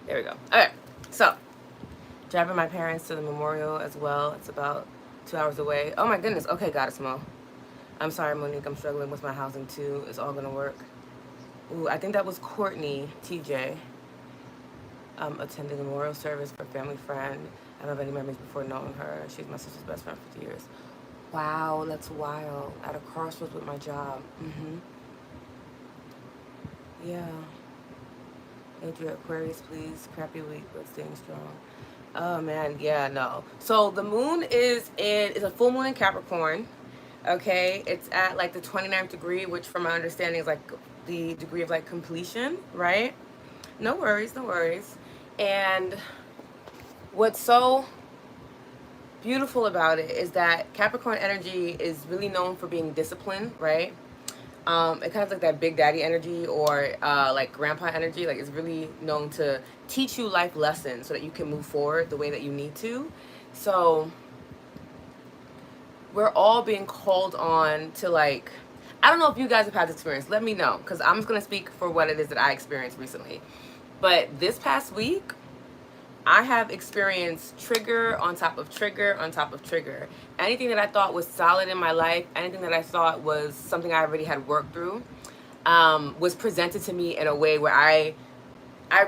There we go. Okay, so driving my parents to the memorial as well. It's about 2 hours away. Oh my goodness. Okay, got it, Smo. I'm sorry, Monique. I'm struggling with my housing too. It's all gonna work. Ooh, I think that was Courtney TJ. Attending a memorial service for a family friend. I don't have any memories before knowing her. She's my sister's best friend for 50 years. Wow, that's wild. At a crossroads with my job. Yeah. Adria, Aquarius, please. Crappy week, but staying strong. Oh man, yeah, no. So the moon is a full moon in Capricorn. Okay, it's at like the 29th degree, which from my understanding is like the degree of like completion, right? No worries, no worries. And what's so beautiful about it is that Capricorn energy is really known for being disciplined, right? It kind of like that big daddy energy or like grandpa energy. Like it's really known to teach you life lessons so that you can move forward the way that you need to. So we're all being called on to like, I don't know if you guys have had this experience. Let me know, because I'm just gonna speak for what it is that I experienced recently. But this past week, I have experienced trigger on top of trigger on top of trigger. Anything that I thought was solid in my life, anything that I thought was something I already had worked through, was presented to me in a way where I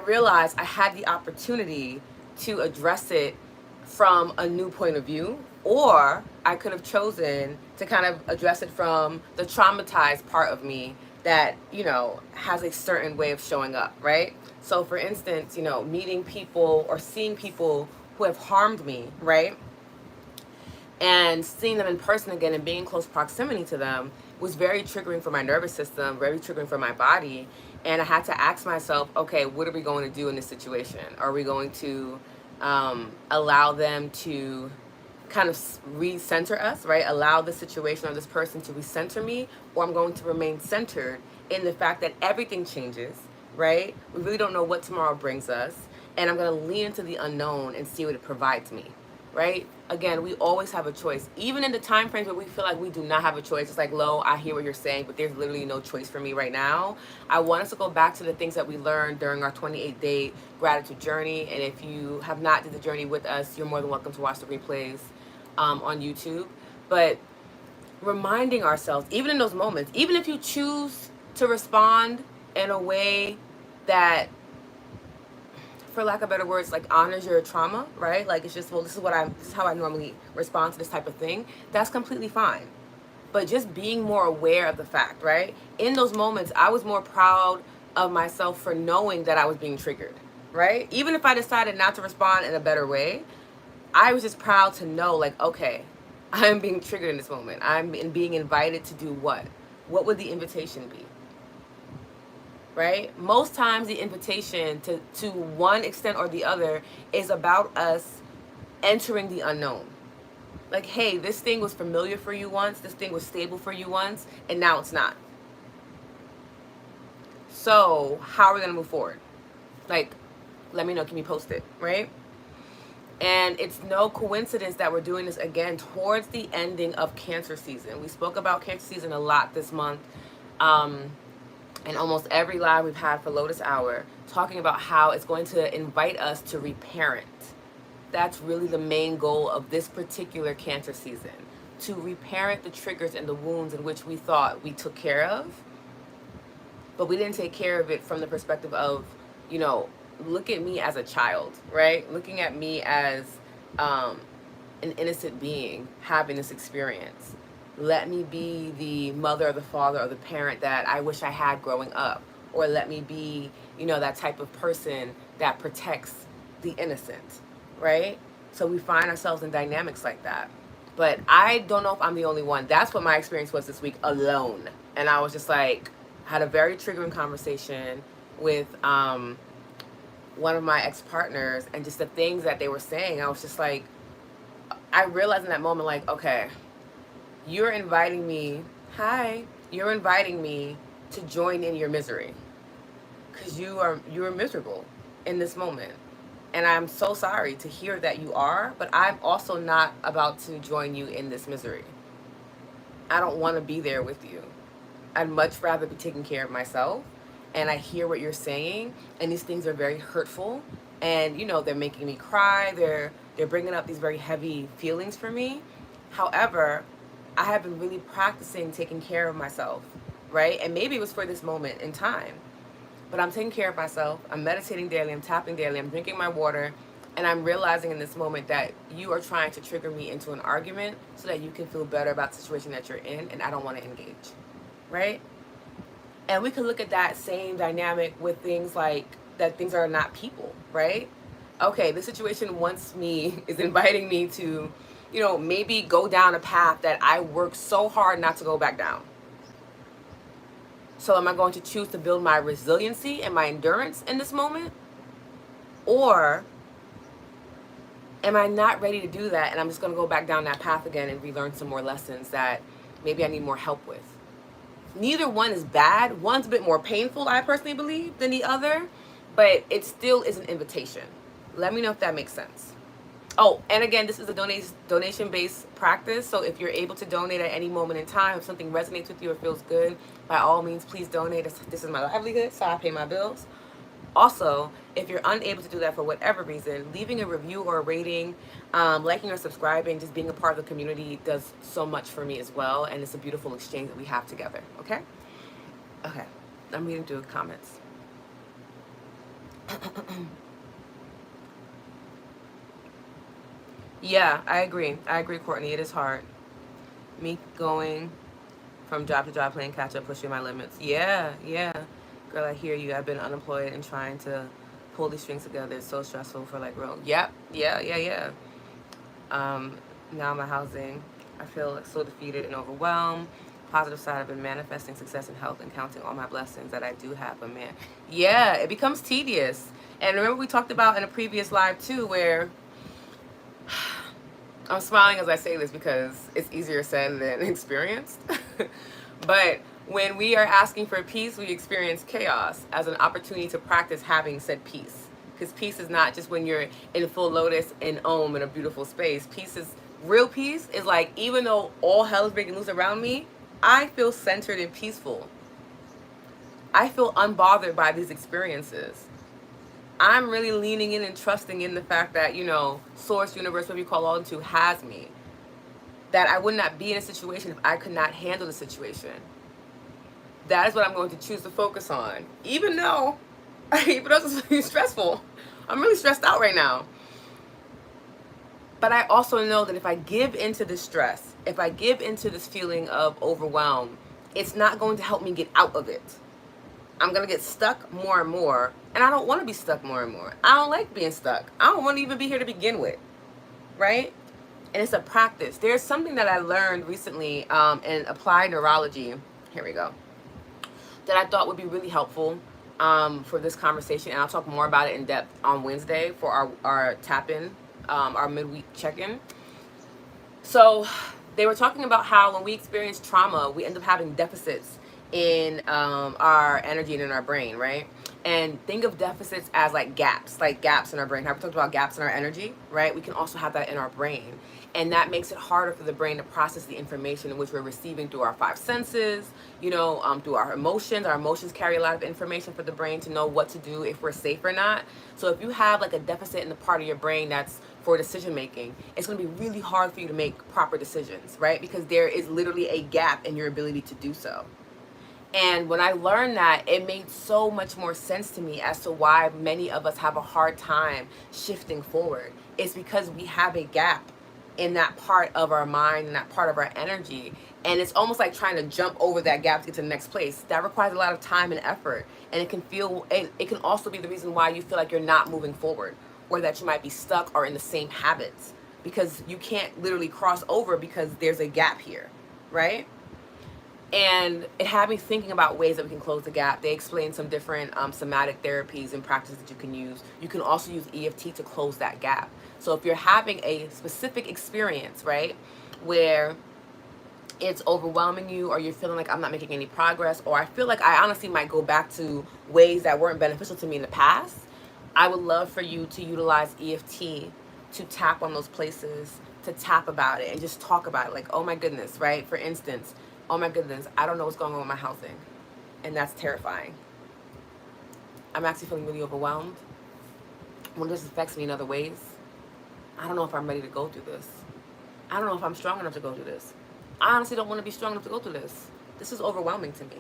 realized I had the opportunity to address it from a new point of view, or I could have chosen to kind of address it from the traumatized part of me that, has a certain way of showing up, right? So, for instance, meeting people or seeing people who have harmed me, right? And seeing them in person again and being in close proximity to them was very triggering for my nervous system, very triggering for my body. And I had to ask myself, okay, what are we going to do in this situation? Are we going to allow them to kind of recenter us, right? Allow the situation or this person to recenter me, or I'm going to remain centered in the fact that everything changes, right? We really don't know what tomorrow brings us. And I'm going to lean into the unknown and see what it provides me, right? Again, we always have a choice. Even in the time frames where we feel like we do not have a choice, it's like, Lo, I hear what you're saying, but there's literally no choice for me right now. I want us to go back to the things that we learned during our 28-day gratitude journey. And if you have not did the journey with us, you're more than welcome to watch the replays on YouTube. But reminding ourselves, even in those moments, even if you choose to respond in a way that, for lack of better words, like honors your trauma, right? Like it's just, well, this is how I normally respond to this type of thing. That's completely fine. But just being more aware of the fact, right? In those moments, I was more proud of myself for knowing that I was being triggered, right? Even if I decided not to respond in a better way, I was just proud to know, like, okay, I'm being triggered in this moment. I'm being invited to do what? What would the invitation be? Right? Most times the invitation to one extent or the other is about us entering the unknown. Like, hey, this thing was familiar for you once, this thing was stable for you once, and now it's not. So how are we gonna move forward? Like, let me know, can you post it, right? And it's no coincidence that we're doing this again towards the ending of Cancer season. We spoke about Cancer season a lot this month. And almost every live we've had for Lotus Hour, talking about how it's going to invite us to reparent. That's really the main goal of this particular Cancer season, to reparent the triggers and the wounds in which we thought we took care of, but we didn't take care of it from the perspective of, look at me as a child, right? Looking at me as an innocent being having this experience. Let me be the mother or the father or the parent that I wish I had growing up. Or let me be, that type of person that protects the innocent, right? So we find ourselves in dynamics like that. But I don't know if I'm the only one. That's what my experience was this week alone. And I was just like, had a very triggering conversation with one of my ex-partners, and just the things that they were saying, I was just like, I realized in that moment, like, okay, you're inviting me, you're inviting me to join in your misery, because you're miserable in this moment. And I'm so sorry to hear that you are, but I'm also not about to join you in this misery. I don't want to be there with you. I'd much rather be taking care of myself. And I hear what you're saying, and these things are very hurtful. and they're making me cry. They're bringing up these very heavy feelings for me. However, I have been really practicing taking care of myself, right? And maybe it was for this moment in time, but I'm taking care of myself. I'm meditating daily. I'm tapping daily. I'm drinking my water. And I'm realizing in this moment that you are trying to trigger me into an argument so that you can feel better about the situation that you're in, and I don't want to engage, right? And we can look at that same dynamic with things like that things are not people, right? Okay, this situation wants me, is inviting me to, maybe go down a path that I work so hard not to go back down. So am I going to choose to build my resiliency and my endurance in this moment? Or am I not ready to do that, and I'm just going to go back down that path again and relearn some more lessons that maybe I need more help with? Neither one is bad. One's a bit more painful, I personally believe, than the other, but it still is an invitation. Let me know if that makes sense. Oh, and again, this is a donation-based practice, so if you're able to donate at any moment in time, if something resonates with you or feels good, by all means, please donate. This is my livelihood, so I pay my bills. Also, if you're unable to do that for whatever reason, leaving a review or a rating, liking or subscribing, just being a part of the community does so much for me as well, and it's a beautiful exchange that we have together, okay? Okay, I'm reading through the comments. Yeah, I agree, Courtney. It is hard. Me going from job to job, playing catch up, pushing my limits. Yeah. Girl, I hear you. I've been unemployed and trying to pull these strings together. It's so stressful for real. Yep. Yeah. Now my housing, I feel so defeated and overwhelmed. Positive side, I've been manifesting success and health and counting all my blessings that I do have. But man, yeah, it becomes tedious. And remember we talked about in a previous live too, where I'm smiling as I say this because it's easier said than experienced. But when we are asking for peace, we experience chaos as an opportunity to practice having said peace. Because peace is not just when you're in full lotus and Om in a beautiful space. Real peace is even though all hell is breaking loose around me, I feel centered and peaceful. I feel unbothered by these experiences. I'm really leaning in and trusting in the fact that, source, universe, whatever you call on to, has me. That I would not be in a situation if I could not handle the situation. That is what I'm going to choose to focus on. Even though it's really stressful. I'm really stressed out right now. But I also know that if I give into this stress, if I give into this feeling of overwhelm, it's not going to help me get out of it. I'm going to get stuck more and more. And I don't want to be stuck more and more. I don't like being stuck. I don't want to even be here to begin with. Right? And it's a practice. There's something that I learned recently in applied neurology. Here we go. That I thought would be really helpful for this conversation. And I'll talk more about it in depth on Wednesday for our tap-in, our midweek check-in. So they were talking about how when we experience trauma, we end up having deficits in our energy and in our brain, right? And think of deficits as gaps in our brain. How we talked about gaps in our energy, right? We can also have that in our brain. And that makes it harder for the brain to process the information in which we're receiving through our five senses, through our emotions. Our emotions carry a lot of information for the brain to know what to do, if we're safe or not. So if you have a deficit in the part of your brain that's for decision making, it's going to be really hard for you to make proper decisions, right? Because there is literally a gap in your ability to do so. And when I learned that, it made so much more sense to me as to why many of us have a hard time shifting forward. It's because we have a gap in that part of our mind and that part of our energy. And it's almost like trying to jump over that gap to get to the next place. That requires a lot of time and effort. And it can also be the reason why you feel like you're not moving forward, or that you might be stuck or in the same habits, because you can't literally cross over because there's a gap here, right? And it had me thinking about ways that we can close the gap. They explained some different somatic therapies and practices that you can use. You can also use EFT to close that gap. So if you're having a specific experience, right, where it's overwhelming you, or you're feeling like I'm not making any progress, or I feel like I honestly might go back to ways that weren't beneficial to me in the past, I would love for you to utilize EFT to tap on those places, to tap about it and just talk about it. Oh my goodness, right? For instance, oh my goodness, I don't know what's going on with my housing. And that's terrifying. I'm actually feeling really overwhelmed. when this affects me in other ways, I don't know if I'm ready to go through this. I don't know if I'm strong enough to go through this. I honestly don't want to be strong enough to go through this. This is overwhelming to me.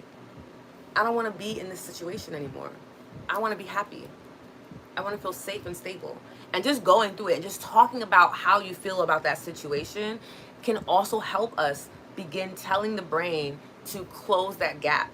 I don't want to be in this situation anymore. I want to be happy. I want to feel safe and stable. And just going through it and just talking about how you feel about that situation can also help us begin telling the brain to close that gap.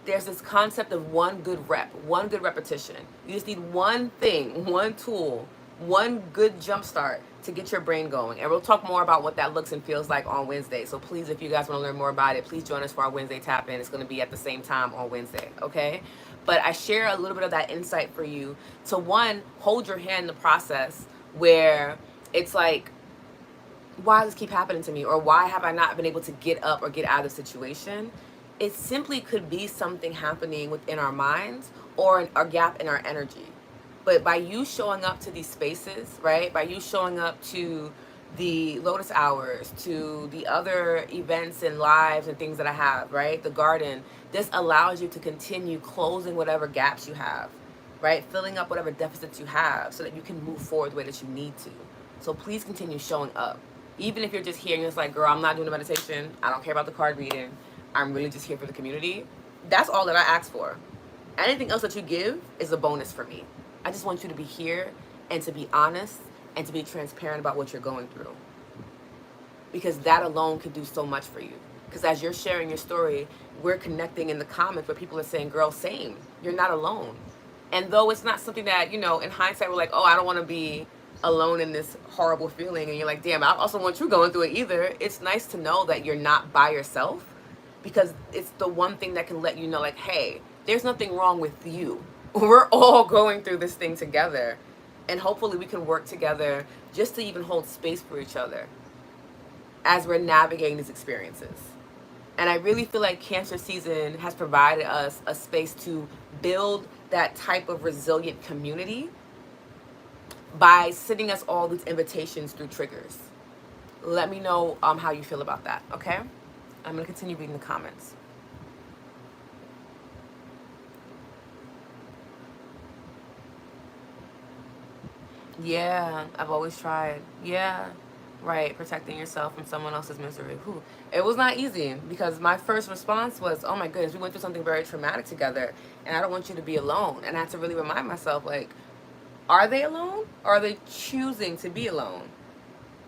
There's this concept of one good rep, one good repetition. You just need one thing, one tool, one good jump start to get your brain going. And we'll talk more about what that looks and feels like on Wednesday. So please, if you guys want to learn more about it, please join us for our Wednesday tap in. It's going to be at the same time on Wednesday, okay? But I share a little bit of that insight for you to, one, hold your hand in the process where it's like, why does this keep happening to me? Or why have I not been able to get up or get out of the situation? It simply could be something happening within our minds or a gap in our energy. But by you showing up to these spaces, right? By you showing up to the Lotus hours, to the other events and lives and things that I have, right? The garden, this allows you to continue closing whatever gaps you have, right? Filling up whatever deficits you have so that you can move forward the way that you need to. So please continue showing up. Even if you're just here and you're just like, girl, I'm not doing the meditation. I don't care about the card reading. I'm really just here for the community. That's all that I ask for. Anything else that you give is a bonus for me. I just want you to be here and to be honest and to be transparent about what you're going through. Because that alone can do so much for you. Because as you're sharing your story, we're connecting in the comments where people are saying, girl, same. You're not alone. And though it's not something that, you know, in hindsight, we're like, oh, I don't want to be alone in this horrible feeling. And you're like, damn, I also want you going through it either. It's nice to know that you're not by yourself, because it's the one thing that can let you know, like, hey, there's nothing wrong with you. We're all going through this thing together. And hopefully we can work together just to even hold space for each other as we're navigating these experiences. And I really feel like Cancer season has provided us a space to build that type of resilient community by sending us all these invitations through triggers. Let me know how you feel about that, okay? I'm going to continue reading the comments. Yeah, I've always tried. Yeah, right. Protecting yourself from someone else's misery. Whew. It was not easy because my first response was, oh my goodness, we went through something very traumatic together and I don't want you to be alone. And I had to really remind myself, like, are they alone or are they choosing to be alone?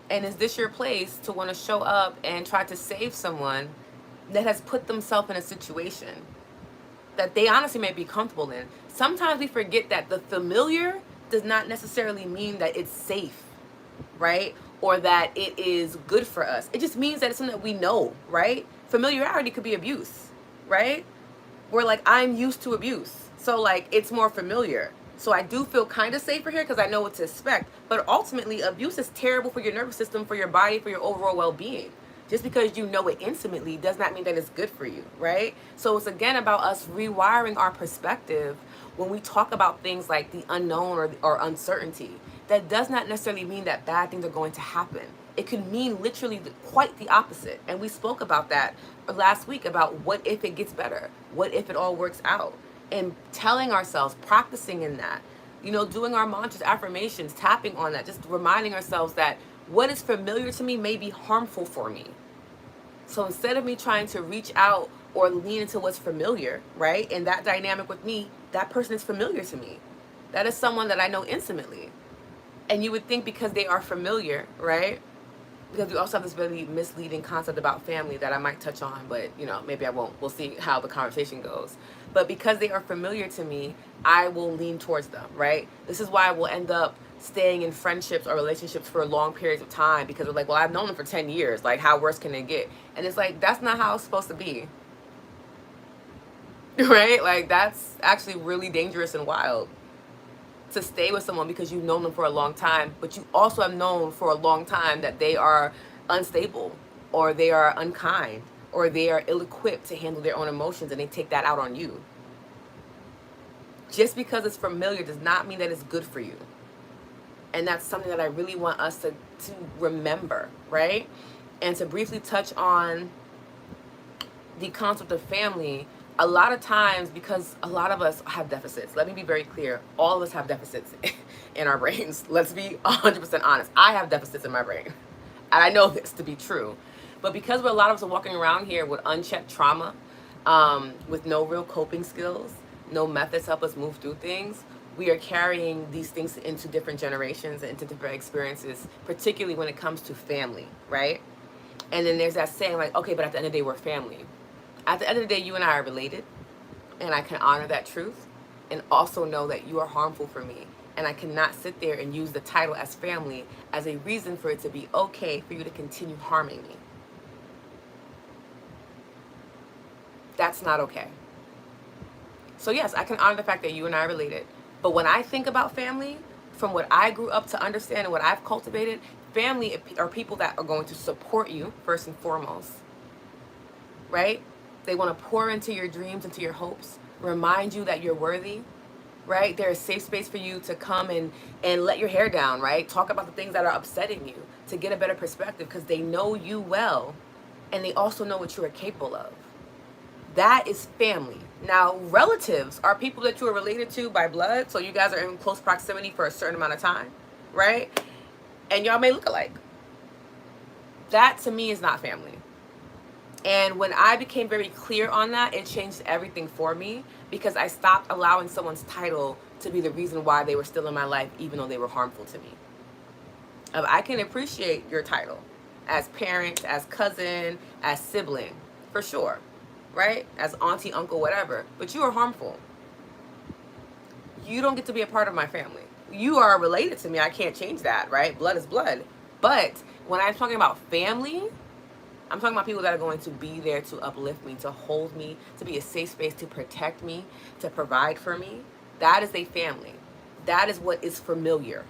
And is this your place to want to show up and try to save someone that has put themselves in a situation that they honestly may be comfortable in? Sometimes we forget that the familiar does not necessarily mean that it's safe, right? Or that it is good for us. It just means that it's something that we know, right? Familiarity could be abuse, right? We're like, I'm used to abuse. So like, it's more familiar. So I do feel kind of safer here because I know what to expect. But ultimately, abuse is terrible for your nervous system, for your body, for your overall well-being. Just because you know it intimately does not mean that it's good for you, right? So it's again about us rewiring our perspective when we talk about things like the unknown or uncertainty. That does not necessarily mean that bad things are going to happen. It could mean literally quite the opposite. And we spoke about that last week about what if it gets better? What if it all works out? And telling ourselves, practicing in that, you know, doing our mantras, affirmations, tapping on that, just reminding ourselves that what is familiar to me may be harmful for me. So instead of me trying to reach out or lean into what's familiar, right? And that dynamic with me, that person is familiar to me. That is someone that I know intimately. And you would think because they are familiar, right? Because we also have this really misleading concept about family that I might touch on, but, you know, maybe I won't. We'll see how the conversation goes. But because they are familiar to me, I will lean towards them, right? This is why we'll end up staying in friendships or relationships for long periods of time, because we're like, well, I've known them for 10 years. Like, how worse can it get? And it's like, that's not how it's supposed to be. Right? Like, that's actually really dangerous and wild. To stay with someone because you've known them for a long time, but you also have known for a long time that they are unstable or they are unkind or they are ill-equipped to handle their own emotions, and they take that out on you. Just because it's familiar does not mean that it's good for you. And that's something that I really want us to remember, right? And to briefly touch on the concept of family, a lot of times, because a lot of us have deficits, let me be very clear, all of us have deficits in our brains. Let's be 100% honest. I have deficits in my brain, and I know this to be true. But because a lot of us are walking around here with unchecked trauma, with no real coping skills, no methods to help us move through things, we are carrying these things into different generations and into different experiences, particularly when it comes to family, right? And then there's that saying like, okay, but at the end of the day, we're family. At the end of the day, you and I are related, and I can honor that truth and also know that you are harmful for me. And I cannot sit there and use the title as family as a reason for it to be okay for you to continue harming me. That's not okay. So yes, I can honor the fact that you and I are related. But when I think about family, from what I grew up to understand and what I've cultivated, family are people that are going to support you first and foremost, right? They want to pour into your dreams, into your hopes, remind you that you're worthy, right? They're a safe space for you to come and let your hair down, right? Talk about the things that are upsetting you to get a better perspective because they know you well and they also know what you are capable of. That is family. Now, relatives are people that you are related to by blood, so you guys are in close proximity for a certain amount of time, right? And y'all may look alike. That to me is not family. And when I became very clear on that, it changed everything for me because I stopped allowing someone's title to be the reason why they were still in my life, even though they were harmful to me. I can appreciate your title as parent, as cousin, as sibling, for sure, right? As auntie, uncle, whatever. But you are harmful. You don't get to be a part of my family. You are related to me. I can't change that, right? Blood is blood. But when I'm talking about family, I'm talking about people that are going to be there to uplift me, to hold me, to be a safe space, to protect me, to provide for me. That is a family. That is what is familiar.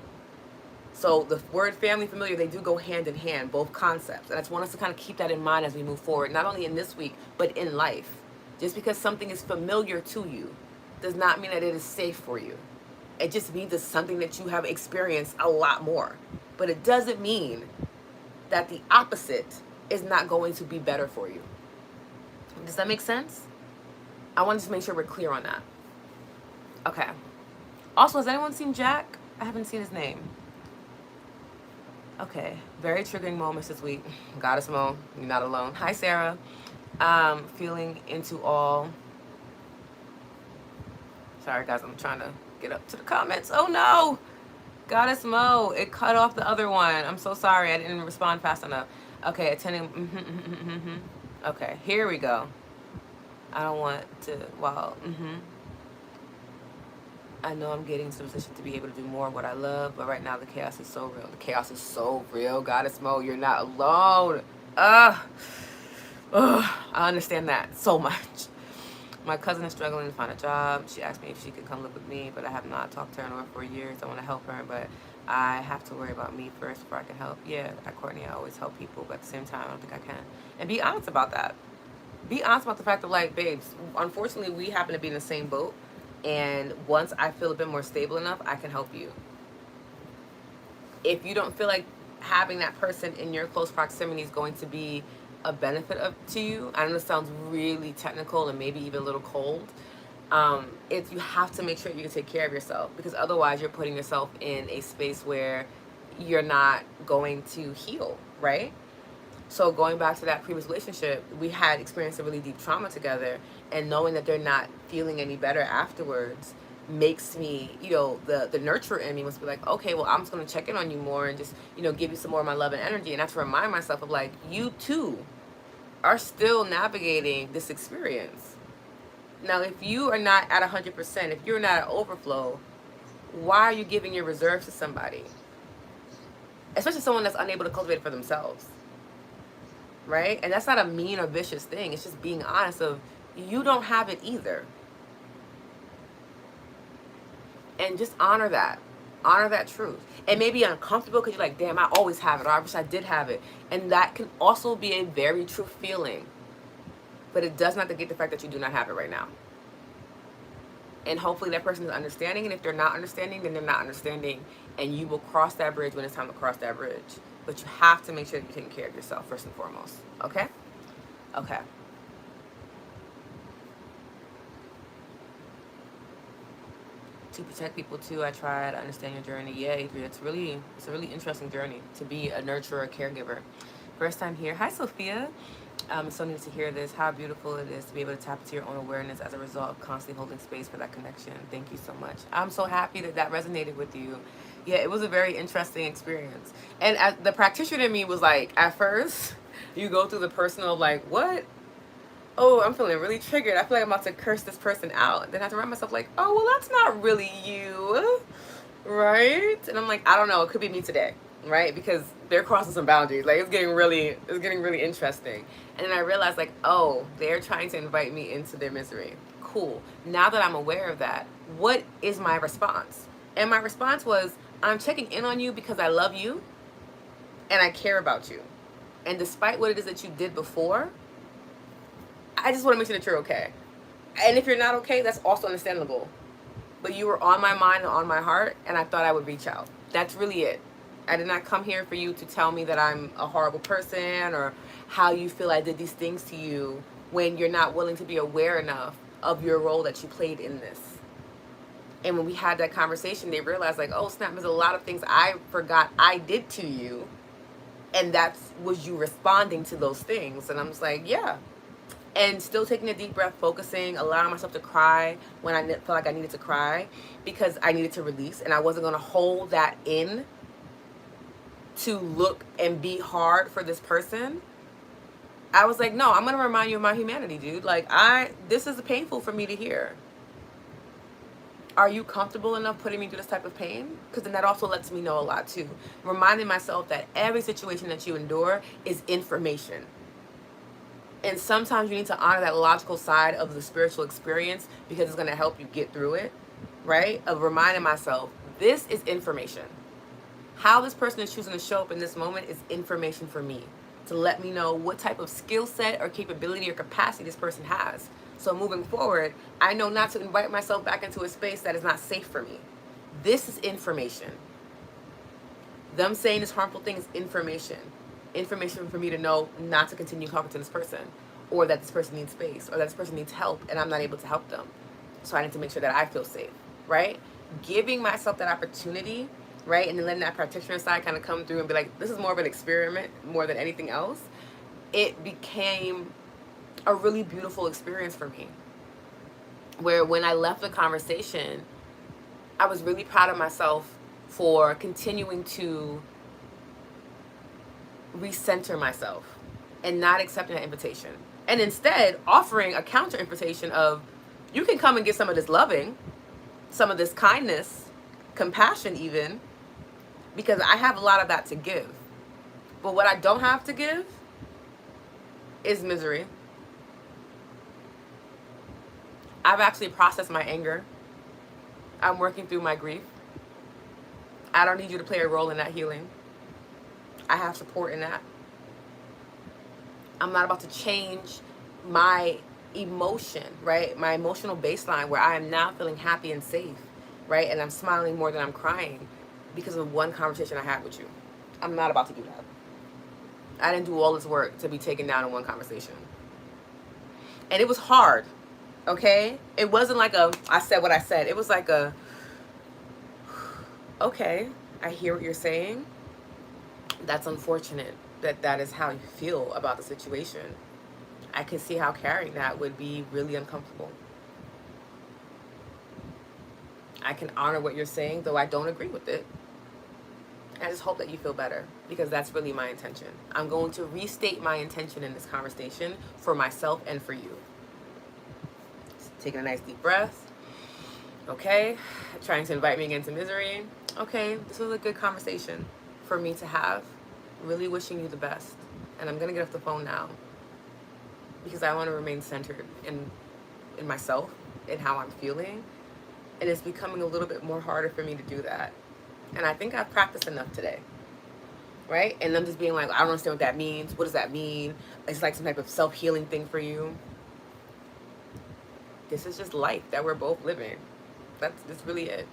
So the word family, familiar, they do go hand in hand, both concepts. And I just want us to kind of keep that in mind as we move forward, not only in this week, but in life. Just because something is familiar to you does not mean that it is safe for you. It just means it's something that you have experienced a lot more. But it doesn't mean that the opposite is not going to be better for you. Does that make sense? I wanted to make sure we're clear on that. Okay. Also, has anyone seen Jack? I haven't seen his name. Okay. Very triggering moments this week. Goddess Mo, you're not alone. Hi, Sarah. Feeling into all. Sorry, guys. I'm trying to get up to the comments. Oh, no. Goddess Mo, it cut off the other one. I'm so sorry. I didn't respond fast enough. Okay, attending. Okay, here we go. I don't want to, I know I'm getting to the position to be able to do more of what I love, but right now the chaos is so real. The chaos is so real. Goddess Mo, you're not alone. I understand that so much. My cousin is struggling to find a job. She asked me if she could come live with me, but I have not talked to her in over 4 years. I want to help her, but I have to worry about me first before I can help. Yeah, at Courtney, I always help people, but at the same time, I don't think I can. And be honest about that. Be honest about the fact that, like, babes, unfortunately, we happen to be in the same boat. And once I feel a bit more stable enough, I can help you. If you don't feel like having that person in your close proximity is going to be a benefit to you, I know this sounds really technical and maybe even a little cold. You have to make sure you can take care of yourself, because otherwise you're putting yourself in a space where you're not going to heal, right? So going back to that previous relationship, we had experienced a really deep trauma together, and knowing that they're not feeling any better afterwards makes me, the nurturer in me must be like, okay, well, I'm just going to check in on you more and just, give you some more of my love and energy. And I have to remind myself of, like, you too are still navigating this experience. Now, if you are not at 100%, if you're not at overflow, why are you giving your reserves to somebody? Especially someone that's unable to cultivate it for themselves. Right? And that's not a mean or vicious thing. It's just being honest of, you don't have it either. And just honor that. Honor that truth. It may be uncomfortable because you're like, damn, I always have it, or I wish I did have it. And that can also be a very true feeling. But it does not negate the fact that you do not have it right now. And hopefully that person is understanding. And if they're not understanding, then they're not understanding. And you will cross that bridge when it's time to cross that bridge. But you have to make sure that you're taking care of yourself first and foremost. Okay? Okay. to protect people too. I try to understand your journey. Yeah, Adria, it's a really interesting journey to be a nurturer, caregiver. First time here. Hi, Sophia. So neat to hear this. How beautiful it is to be able to tap into your own awareness as a result of constantly holding space for that connection. Thank you so much. I'm so happy that that resonated with you. Yeah, it was a very interesting experience. And the practitioner in me was like, at first, you go through the personal, like, what? Oh, I'm feeling really triggered. I feel like I'm about to curse this person out. Then I have to remind myself, like, oh, well, that's not really you, right? And I'm like, I don't know. It could be me today, right? Because they're crossing some boundaries. Like, it's getting really interesting. And then I realized, like, oh, they're trying to invite me into their misery. Cool. Now that I'm aware of that, what is my response? And my response was, I'm checking in on you because I love you and I care about you. And despite what it is that you did before, I just want to make sure that you're okay. And if you're not okay, that's also understandable. But you were on my mind and on my heart, and I thought I would reach out. That's really it. I did not come here for you to tell me that I'm a horrible person or how you feel I did these things to you when you're not willing to be aware enough of your role that you played in this. And when we had that conversation, they realized, like, oh, snap, there's a lot of things I forgot I did to you. And that was you responding to those things. And I'm just like, yeah. And still taking a deep breath, focusing, allowing myself to cry when I felt like I needed to cry because I needed to release. And I wasn't going to hold that in to look and be hard for this person. I was like, no, I'm going to remind you of my humanity, dude. Like, this is painful for me to hear. Are you comfortable enough putting me through this type of pain? Because then that also lets me know a lot too. Reminding myself that every situation that you endure is information. And sometimes you need to honor that logical side of the spiritual experience because it's going to help you get through it, right? Of reminding myself, this is information. How this person is choosing to show up in this moment is information for me to let me know what type of skill set or capability or capacity this person has. So moving forward, I know not to invite myself back into a space that is not safe for me. This is information. Them saying this harmful thing is information. Information for me to know not to continue talking to this person, or that this person needs space, or that this person needs help and I'm not able to help them. So I need to make sure that I feel safe, right? Giving myself that opportunity, right? And then letting that practitioner side kind of come through and be like, this is more of an experiment more than anything else. It became a really beautiful experience for me, where when I left the conversation, I was really proud of myself for continuing to recenter myself and not accepting that invitation, and instead offering a counter invitation of, you can come and get some of this loving, some of this kindness, compassion even, because I have a lot of that to give. But what I don't have to give is misery. I've actually processed my anger. I'm working through my grief. I don't need you to play a role in that healing. I have support in that. I'm not about to change my emotion, right? My emotional baseline where I am now feeling happy and safe, right? And I'm smiling more than I'm crying because of one conversation I had with you. I'm not about to do that. I didn't do all this work to be taken down in one conversation. And it was hard, okay? It wasn't like I said what I said. It was like okay, I hear what you're saying. That's unfortunate that that is how you feel about the situation. I can see how carrying that would be really uncomfortable. I can honor what you're saying, though I don't agree with it. I just hope that you feel better, because that's really my intention. I'm going to restate my intention in this conversation for myself and for you. Just taking a nice deep breath. Okay, trying to invite me again to misery. Okay, this was a good conversation for me to have. Really wishing you the best. And I'm going to get off the phone now because I want to remain centered in myself and how I'm feeling. And it's becoming a little bit more harder for me to do that. And I think I've practiced enough today, right? And I'm just being like, I don't understand what that means. What does that mean? It's like some type of self-healing thing for you. This is just life that we're both living. That's really it.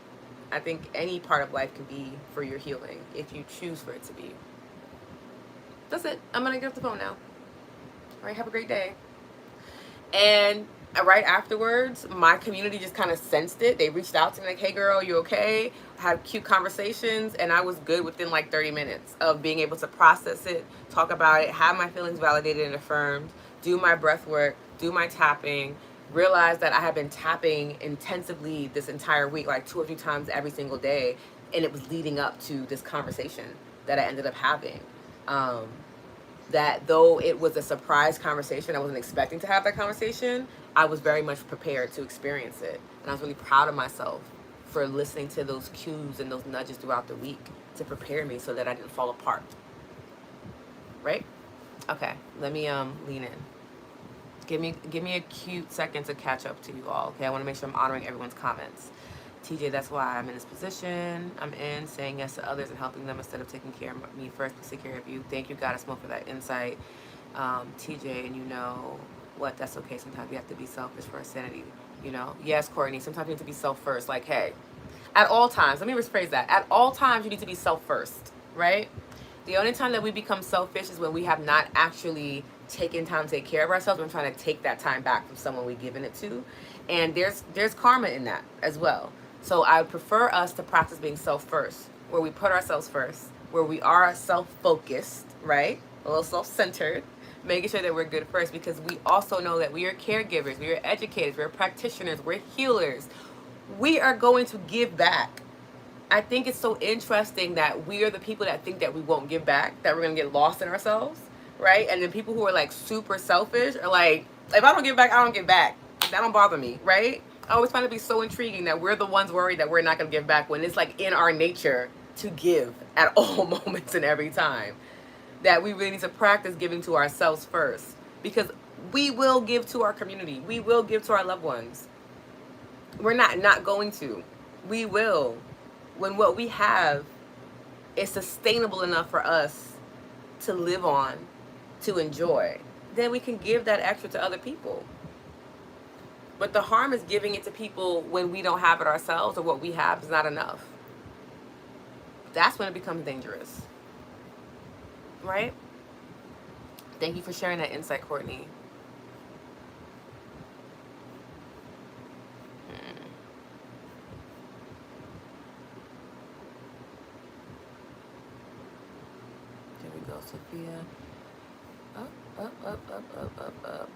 I think any part of life can be for your healing if you choose for it to be. That's it. I'm going to get off the phone now. All right, have a great day. And right afterwards, my community just kind of sensed it. They reached out to me like, hey girl, you okay? Had cute conversations, and I was good within like 30 minutes of being able to process it, talk about it, have my feelings validated and affirmed, do my breath work, do my tapping, realize that I have been tapping intensively this entire week, like 2 or 3 times every single day, and it was leading up to this conversation that I ended up having. Um, that though it was a surprise conversation, I wasn't expecting to have that conversation, I was very much prepared to experience it. And I was really proud of myself for listening to those cues and those nudges throughout the week to prepare me so that I didn't fall apart. Right? Okay, let me lean in. Give me a cute second to catch up to you all. Okay, I want to make sure I'm honoring everyone's comments. TJ, that's why I'm in this position. I'm in saying yes to others and helping them instead of taking care of me first, but take care of you. Thank you, Goddess Mo, for that insight. TJ, and you know what? That's okay. Sometimes you have to be selfish for our sanity. You know? Yes, Courtney, sometimes you need to be self first. Like, hey, at all times, let me rephrase that. At all times, you need to be self first, right? The only time that we become selfish is when we have not actually taken time to take care of ourselves. We're trying to take that time back from someone we've given it to. And there's karma in that as well. So I prefer us to practice being self first, where we put ourselves first, where we are self-focused, right? A little self-centered, making sure that we're good first, because we also know that we are caregivers, we are educators, we're practitioners, we're healers. We are going to give back. I think it's so interesting that we are the people that think that we won't give back, that we're going to get lost in ourselves, right? And then people who are like super selfish are like, if I don't give back, I don't give back. That don't bother me, right? I always find it to be so intriguing that we're the ones worried that we're not going to give back when it's like in our nature to give at all moments and every time. That we really need to practice giving to ourselves first, because we will give to our community. We will give to our loved ones. We're not going to. We will. When what we have is sustainable enough for us to live on, to enjoy, then we can give that extra to other people. But the harm is giving it to people when we don't have it ourselves, or what we have is not enough. That's when it becomes dangerous. Right? Thank you for sharing that insight, Courtney. There we go, Sophia. Up.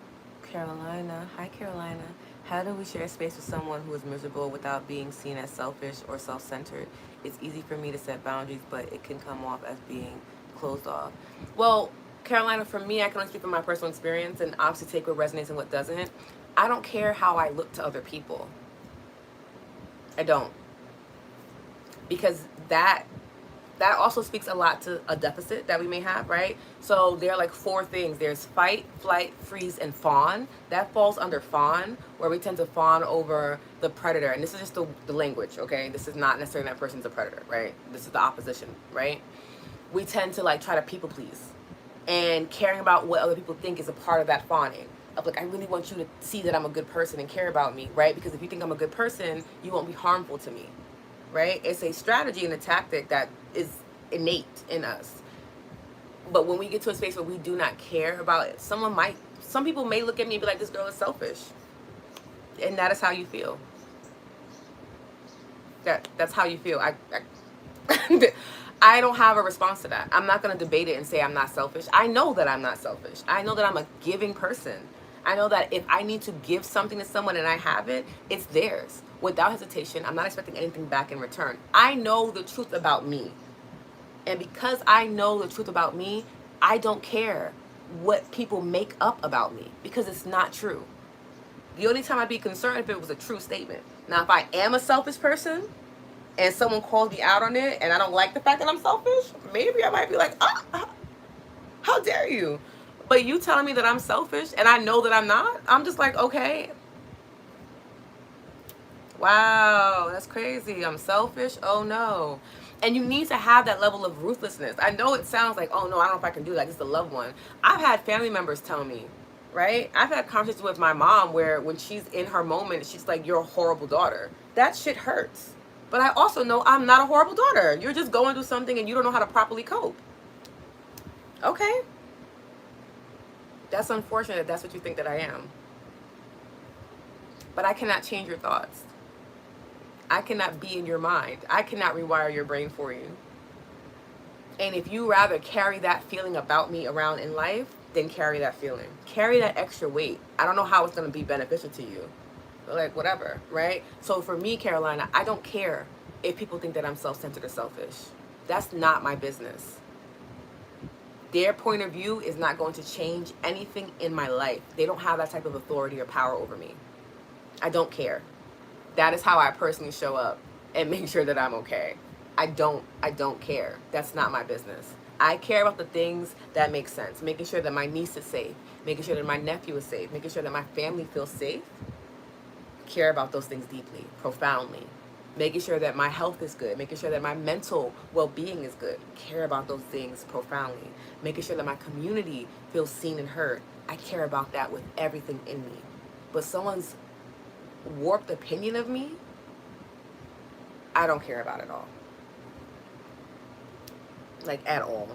Carolina. Hi, Carolina. How do we share space with someone who is miserable without being seen as selfish or self-centered? It's easy for me to set boundaries, but it can come off as being closed off. Well, Carolina, for me, I can only speak from my personal experience and obviously take what resonates and what doesn't. I don't care how I look to other people. I don't. Because that also speaks a lot to a deficit that we may have, right? So there are like 4 things. There's fight, flight, freeze, and fawn. That falls under fawn, where we tend to fawn over the predator. And this is just the language, okay? This is not necessarily that person's a predator, right? This is the opposition, right? We tend to like try to people please. And caring about what other people think is a part of that fawning. Of like, I really want you to see that I'm a good person and care about me, right? Because if you think I'm a good person, you won't be harmful to me. Right? It's a strategy and a tactic that is innate in us. But when we get to a space where we do not care about it, some people may look at me and be like, this girl is selfish. And that is how you feel. That's how you feel. I don't have a response to that. I'm not going to debate it and say I'm not selfish. I know that I'm not selfish. I know that I'm a giving person. I know that if I need to give something to someone and I have it, it's theirs. Without hesitation, I'm not expecting anything back in return. I know the truth about me. And because I know the truth about me, I don't care what people make up about me, because it's not true. The only time I'd be concerned if it was a true statement. Now, if I am a selfish person and someone calls me out on it and I don't like the fact that I'm selfish, maybe I might be like, how dare you? But you telling me that I'm selfish and I know that I'm not, I'm just like, okay. Wow, that's crazy. I'm selfish. Oh no. And you need to have that level of ruthlessness. I know it sounds like, oh no, I don't know if I can do that. It's a loved one. I've had family members tell me, right? I've had conversations with my mom where when she's in her moment, she's like, you're a horrible daughter. That shit hurts. But I also know I'm not a horrible daughter. You're just going through something and you don't know how to properly cope. Okay. That's unfortunate if that's what you think that I am. but I cannot change your thoughts. I cannot be in your mind. I cannot rewire your brain for you. And if you rather carry that feeling about me around in life, then carry that feeling. Carry that extra weight. I don't know how it's going to be beneficial to you. But like, whatever, right? So for me, Carolina, I don't care if people think that I'm self-centered or selfish. That's not my business. Their point of view is not going to change anything in my life. They don't have that type of authority or power over me. I don't care. That is how I personally show up and make sure that I'm okay. I don't care. That's not my business. I care about the things that make sense. Making sure that my niece is safe. Making sure that my nephew is safe. Making sure that my family feels safe. Care about those things deeply, profoundly. Making sure that my health is good. Making sure that my mental well-being is good. Care about those things profoundly. Making sure that my community feels seen and heard. I care about that with everything in me. But someone's warped opinion of me, I don't care about at all. Like, at all.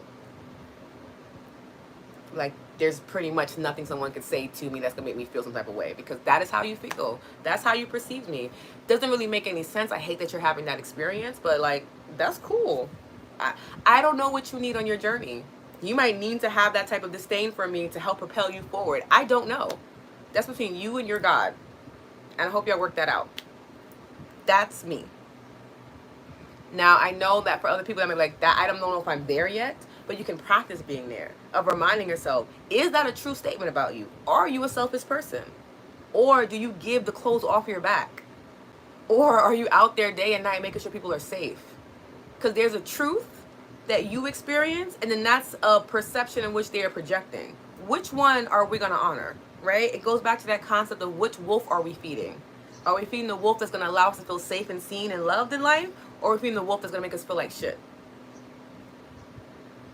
Like, there's pretty much nothing someone could say to me that's gonna make me feel some type of way, because that is how you feel. That's how you perceive me. Doesn't really make any sense. I hate that you're having that experience, but like, that's cool. I don't know what you need on your journey. You might need to have that type of disdain for me to help propel you forward. I don't know. That's between you and your God. And I hope y'all work that out. That's me. Now, I know that for other people that may be like, that I don't know if I'm there yet, but you can practice being there, of reminding yourself, is that a true statement about you? Are you a selfish person? Or do you give the clothes off your back? Or are you out there day and night making sure people are safe? Because there's a truth that you experience, and then that's a perception in which they are projecting. Which one are we going to honor, right? It goes back to that concept of which wolf are we feeding? Are we feeding the wolf that's going to allow us to feel safe and seen and loved in life? Or are we feeding the wolf that's going to make us feel like shit?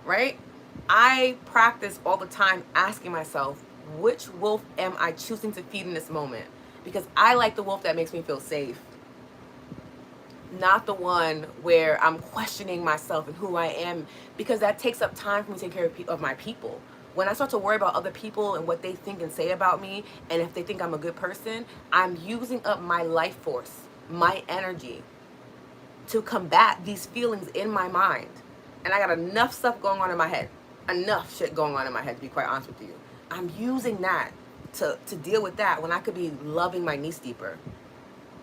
Right? I practice all the time asking myself, which wolf am I choosing to feed in this moment? Because I like the wolf that makes me feel safe. Not the one where I'm questioning myself and who I am, because that takes up time for me to take care of my people. When I start to worry about other people and what they think and say about me, and if they think I'm a good person, I'm using up my life force, my energy, to combat these feelings in my mind. And I got enough stuff going on in my head. Enough shit going on in my head, to be quite honest with you. I'm using that to deal with that when I could be loving my niece deeper.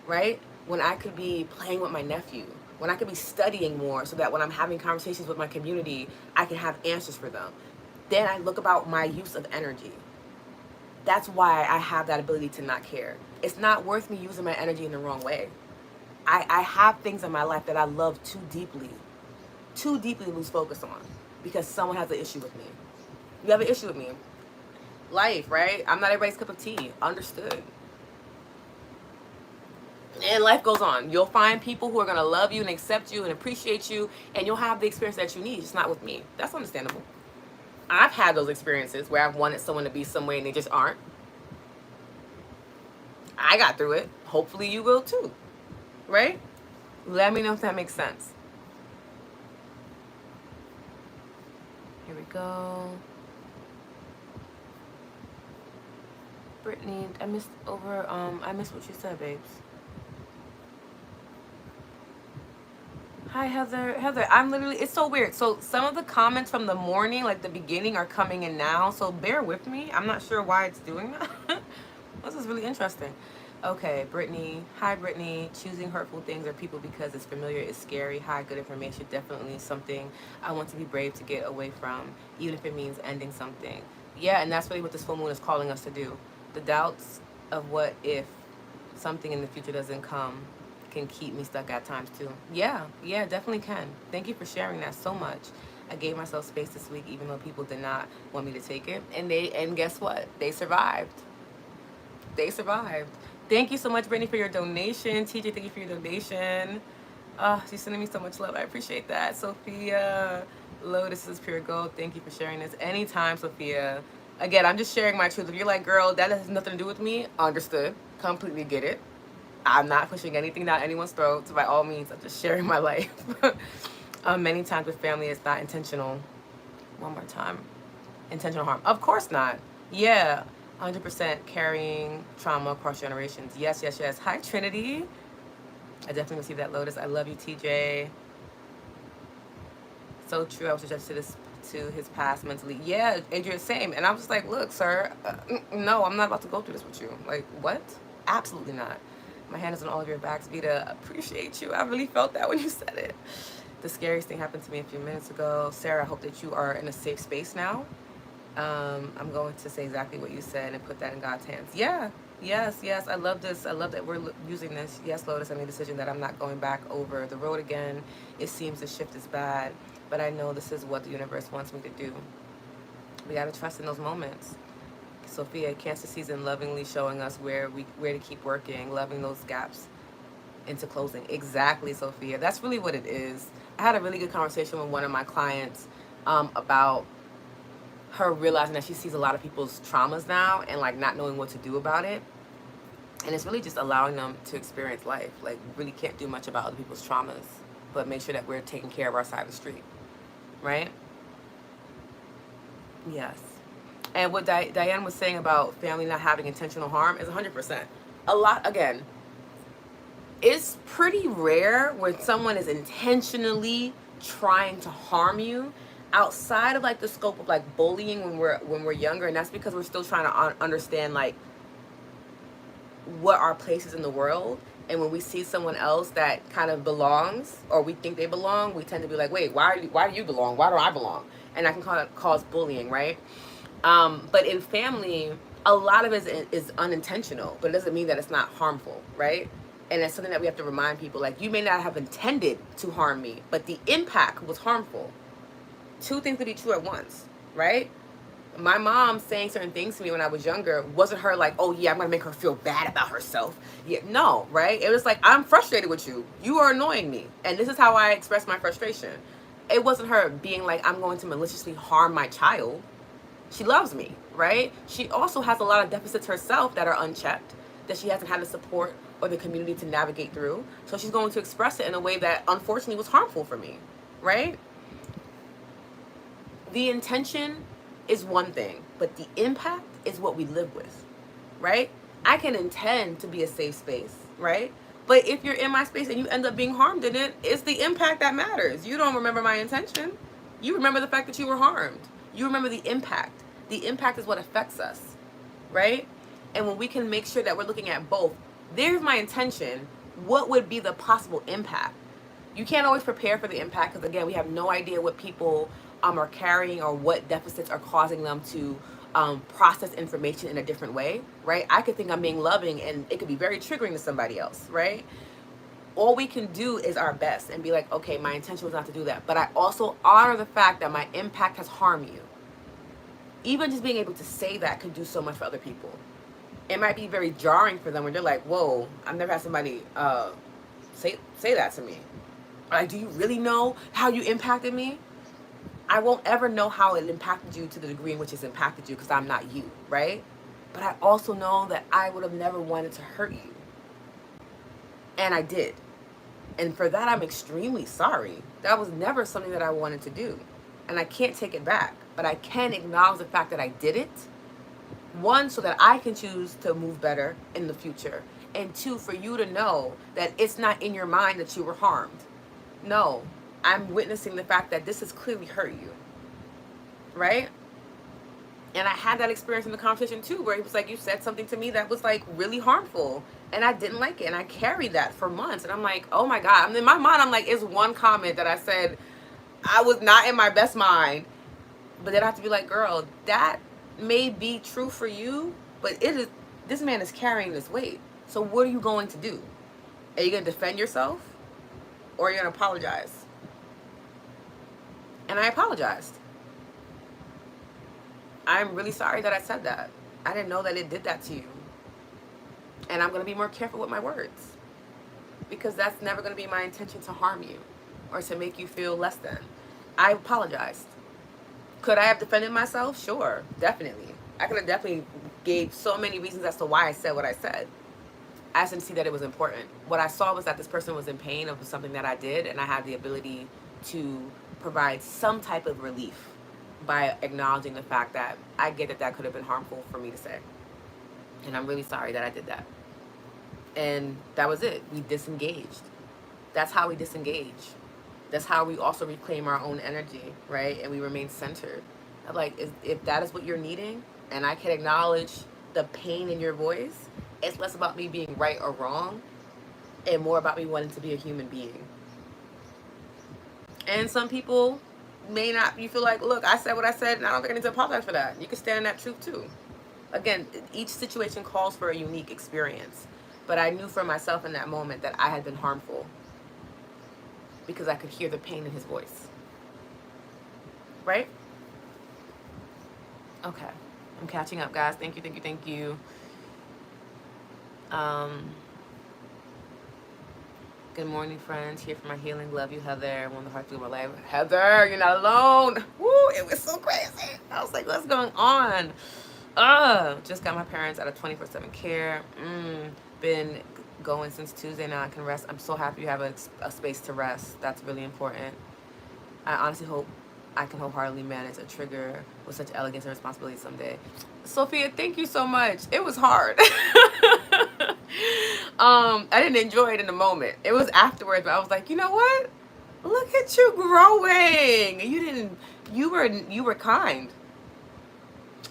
Right? When I could be playing with my nephew. When I could be studying more so that when I'm having conversations with my community, I can have answers for them. Then I look about my use of energy. That's why I have that ability to not care. It's not worth me using my energy in the wrong way. I have things in my life that I love too deeply to lose focus on, because someone has an issue with me. You have an issue with me. Life, right? I'm not everybody's cup of tea. Understood. And life goes on. You'll find people who are going to love you and accept you and appreciate you, and you'll have the experience that you need, just not with me. That's understandable. I've had those experiences where I've wanted someone to be some way and they just aren't. I got through it. Hopefully you will too. Right? Let me know if that makes sense. Here we go. Brittany, I missed what you said, babes. Hi, Heather. Heather, I'm literally, it's so weird. So some of the comments from the morning, like the beginning, are coming in now. So bear with me. I'm not sure why it's doing that. This is really interesting. Okay, Brittany. Hi, Brittany. Choosing hurtful things or people because it's familiar is scary. Hi, good information. Definitely something I want to be brave to get away from, even if it means ending something. Yeah, and that's really what this full moon is calling us to do. The doubts of what if something in the future doesn't come can keep me stuck at times too. Yeah, definitely can. Thank you for sharing that so much. I gave myself space this week, even though people did not want me to take it. And guess what? They survived. They survived. Thank you so much, Brittany, for your donation. TJ, thank you for your donation. She's sending me so much love. I appreciate that. Sophia, Lotus is pure gold. Thank you for sharing this. Anytime, Sophia. Again, I'm just sharing my truth. If you're like, girl, that has nothing to do with me, understood. Completely get it. I'm not pushing anything down anyone's throat. So by all means, I'm just sharing my life. Many times with family, it's not intentional. One more time. Intentional harm. Of course not. Yeah. 100% carrying trauma across generations. Yes, yes, yes. Hi, Trinity. I definitely received that, Lotus. I love you, TJ. So true. I was suggested to his past mentally. Yeah, Adrian, same. And I was just like, look, sir, no, I'm not about to go through this with you. Like, what? Absolutely not. My hand is on all of your backs, Vita. I appreciate you. I really felt that when you said it. The scariest thing happened to me a few minutes ago. Sarah, I hope that you are in a safe space now. I'm going to say exactly what you said and put that in God's hands. Yeah, yes, yes. I love this. I love that we're using this. Yes, Lotus, I made a decision that I'm not going back over the road again. It seems the shift is bad, but I know this is what the universe wants me to do. We got to trust in those moments. Sophia, Cancer season lovingly showing us where to keep working, loving those gaps into closing. Exactly, Sophia. That's really what it is. I had a really good conversation with one of my clients about her realizing that she sees a lot of people's traumas now and like not knowing what to do about it. And it's really just allowing them to experience life. Like, we really can't do much about other people's traumas, but make sure that we're taking care of our side of the street, right? Yes. And what Diane was saying about family not having intentional harm is 100%. A lot, again, it's pretty rare when someone is intentionally trying to harm you outside of like the scope of like bullying when we're younger, and that's because we're still trying to understand like what our place is in the world. And when we see someone else that kind of belongs, or we think they belong, we tend to be like, wait, why do you belong? Why do I belong? And that can cause bullying, right? But in family, a lot of it is unintentional, but it doesn't mean that it's not harmful, right? And it's something that we have to remind people, like, you may not have intended to harm me, but the impact was harmful. Two things could be true at once, right? My mom saying certain things to me when I was younger wasn't her like, oh yeah, I'm gonna make her feel bad about herself. Yeah, no, right? It was like, I'm frustrated with you. You are annoying me. And this is how I express my frustration. It wasn't her being like, I'm going to maliciously harm my child. She loves me, right? She also has a lot of deficits herself that are unchecked, that she hasn't had the support or the community to navigate through. So she's going to express it in a way that unfortunately was harmful for me, right? The intention is one thing, but the impact is what we live with, right? I can intend to be a safe space, right? But if you're in my space and you end up being harmed in it, it's the impact that matters. You don't remember my intention. You remember the fact that you were harmed. You remember the impact. The impact is what affects us, right? And when we can make sure that we're looking at both, there's my intention. What would be the possible impact? You can't always prepare for the impact because, again, we have no idea what people are carrying or what deficits are causing them to process information in a different way, right? I could think I'm being loving and it could be very triggering to somebody else, right? All we can do is our best and be like, okay, my intention was not to do that. But I also honor the fact that my impact has harmed you. Even just being able to say that can do so much for other people. It might be very jarring for them when they're like, whoa, I've never had somebody say that to me. Like, do you really know how you impacted me? I won't ever know how it impacted you to the degree in which it's impacted you because I'm not you, right? But I also know that I would have never wanted to hurt you. And I did. And for that, I'm extremely sorry. That was never something that I wanted to do. And I can't take it back. But I can acknowledge the fact that I did it. One, so that I can choose to move better in the future. And two, for you to know that it's not in your mind that you were harmed. No, I'm witnessing the fact that this has clearly hurt you. Right? And I had that experience in the conversation too, where he was like, you said something to me that was like really harmful. And I didn't like it. And I carried that for months. And I'm like, oh my God. I mean, in my mind, I'm like, it's one comment that I said I was not in my best mind. But then I have to be like, girl, that may be true for you, but it is, this man is carrying this weight. So what are you going to do? Are you going to defend yourself? Or are you going to apologize? And I apologized. I'm really sorry that I said that. I didn't know that it did that to you. And I'm going to be more careful with my words. Because that's never going to be my intention to harm you or to make you feel less than. I apologized. Could I have defended myself? Sure, definitely. I could have definitely gave so many reasons as to why I said what I said. I didn't see that it was important. What I saw was that this person was in pain of something that I did, and I had the ability to provide some type of relief by acknowledging the fact that I get that that could have been harmful for me to say. And I'm really sorry that I did that. And that was it. We disengaged. That's how we disengage. That's how we also reclaim our own energy, right? And we remain centered. Like, if that is what you're needing, and I can acknowledge the pain in your voice, it's less about me being right or wrong and more about me wanting to be a human being. And some people may not, you feel like, look, I said what I said, and I don't think I need to apologize for that. You can stand in that truth too. Again, each situation calls for a unique experience. But I knew for myself in that moment that I had been harmful because I could hear the pain in his voice. Right? Okay. I'm catching up, guys. Thank you, thank you, thank you. Good morning, friends. Here for my healing. Love you, Heather. One of the hearts of my life. Heather, you're not alone. Woo, it was so crazy. I was like, what's going on? Just got my parents out of 24/7 care. Been going since Tuesday. Now I can rest. I'm so happy you have a space to rest. That's really important. I honestly hope I can wholeheartedly manage a trigger with such elegance and responsibility someday. Sophia, thank you so much. It was hard. I didn't enjoy it in the moment. It was afterwards, but I was like, you know what? Look at you growing. You were kind.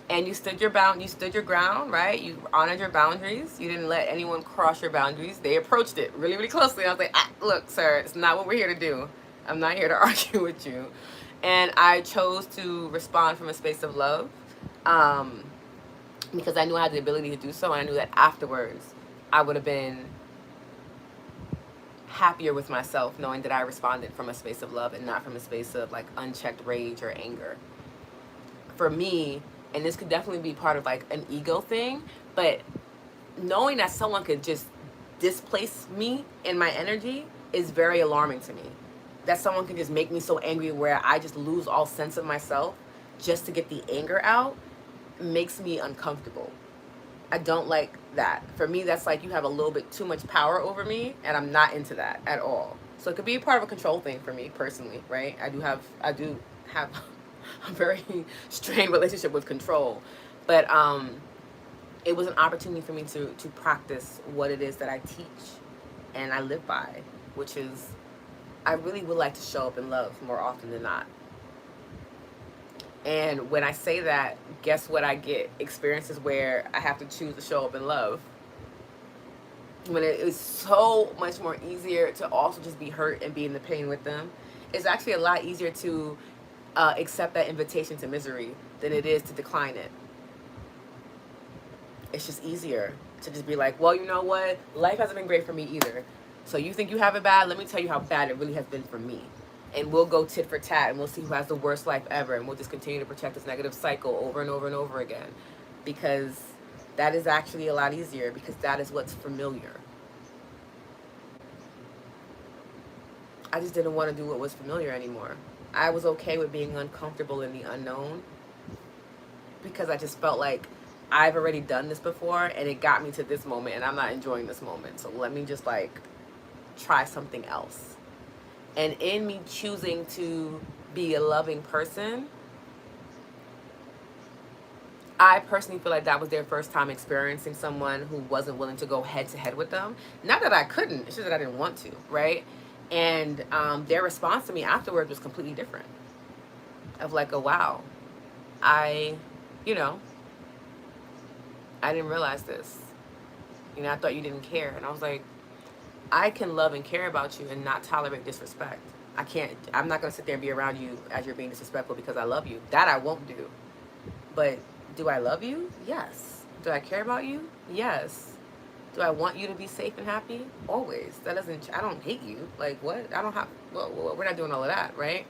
And you stood your ground, right? You honored your boundaries. You didn't let anyone cross your boundaries. They approached it really, really closely. I was like, look, sir, it's not what we're here to do. I'm not here to argue with you. And I chose to respond from a space of love, because I knew I had the ability to do so, and I knew that afterwards I would have been happier with myself knowing that I responded from a space of love and not from a space of like unchecked rage or anger. For me, and this could definitely be part of like an ego thing, but knowing that someone could just displace me in my energy is very alarming to me. That someone can just make me so angry where I just lose all sense of myself just to get the anger out makes me uncomfortable. I don't like that. For me, that's like you have a little bit too much power over me, and I'm not into that at all. So it could be a part of a control thing for me personally, right? I do have a very strained relationship with control, but it was an opportunity for me to practice what it is that I teach and I live by, which is I really would like to show up in love more often than not. And when I say that, guess what I get? Experiences where I have to choose to show up in love. When it is so much more easier to also just be hurt and be in the pain with them. It's actually a lot easier to accept that invitation to misery than it is to decline it. It's just easier to just be like, well, you know what? Life hasn't been great for me either. So you think you have it bad? Let me tell you how bad it really has been for me. And we'll go tit for tat, and we'll see who has the worst life ever, and we'll just continue to protect this negative cycle over and over and over again. Because that is actually a lot easier, because that is what's familiar. I just didn't want to do what was familiar anymore. I was okay with being uncomfortable in the unknown, because I just felt like I've already done this before, and it got me to this moment, and I'm not enjoying this moment. So let me just like try something else. And in me choosing to be a loving person, I personally feel like that was their first time experiencing someone who wasn't willing to go head to head with them. Not that I couldn't, it's just that I didn't want to, right? And their response to me afterwards was completely different. Of like, oh wow, I didn't realize this. I thought you didn't care. And I was like, I can love and care about you and not tolerate disrespect. I'm not going to sit there and be around you as you're being disrespectful because I love you. That I won't do. But do I love you? Yes. Do I care about you? Yes. Do I want you to be safe and happy? Always. I don't hate you. Like, what? We're not doing all of that, right?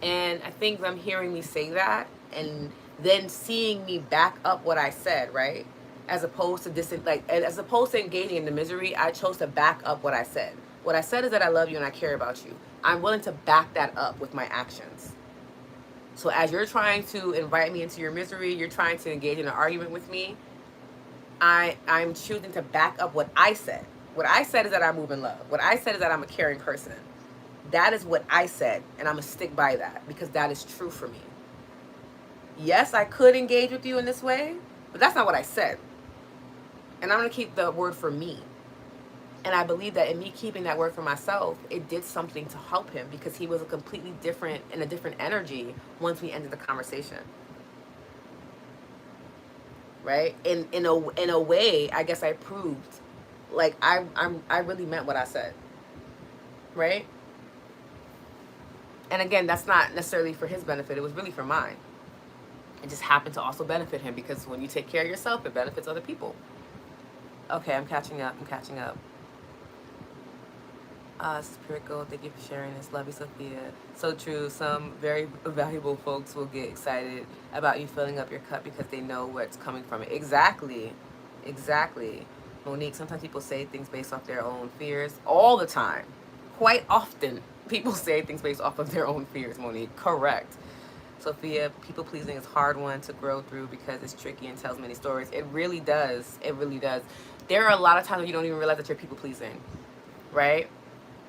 And I think them hearing me say that and then seeing me back up what I said, right? As opposed to engaging in the misery, I chose to back up what I said. What I said is that I love you and I care about you. I'm willing to back that up with my actions. So as you're trying to invite me into your misery, you're trying to engage in an argument with me, I'm choosing to back up what I said. What I said is that I move in love. What I said is that I'm a caring person. That is what I said, and I'm going to stick by that because that is true for me. Yes, I could engage with you in this way, but that's not what I said. And I'm going to keep the word for me. And I believe that in me keeping that word for myself, it did something to help him because he was a completely different, in a different energy once we ended the conversation. Right? In a way, I guess I proved like I really meant what I said. Right? And again, that's not necessarily for his benefit. It was really for mine. It just happened to also benefit him because when you take care of yourself, it benefits other people. Okay, I'm catching up. Spirit Gold, thank you for sharing this. Love you, Sophia. So true. Some very valuable folks will get excited about you filling up your cup because they know what's coming from it. Exactly. Monique, sometimes people say things based off their own fears. All the time. Quite often, people say things based off of their own fears, Monique. Correct. Sophia, people pleasing is a hard one to grow through because it's tricky and tells many stories. It really does. There are a lot of times when you don't even realize that you're people pleasing, right?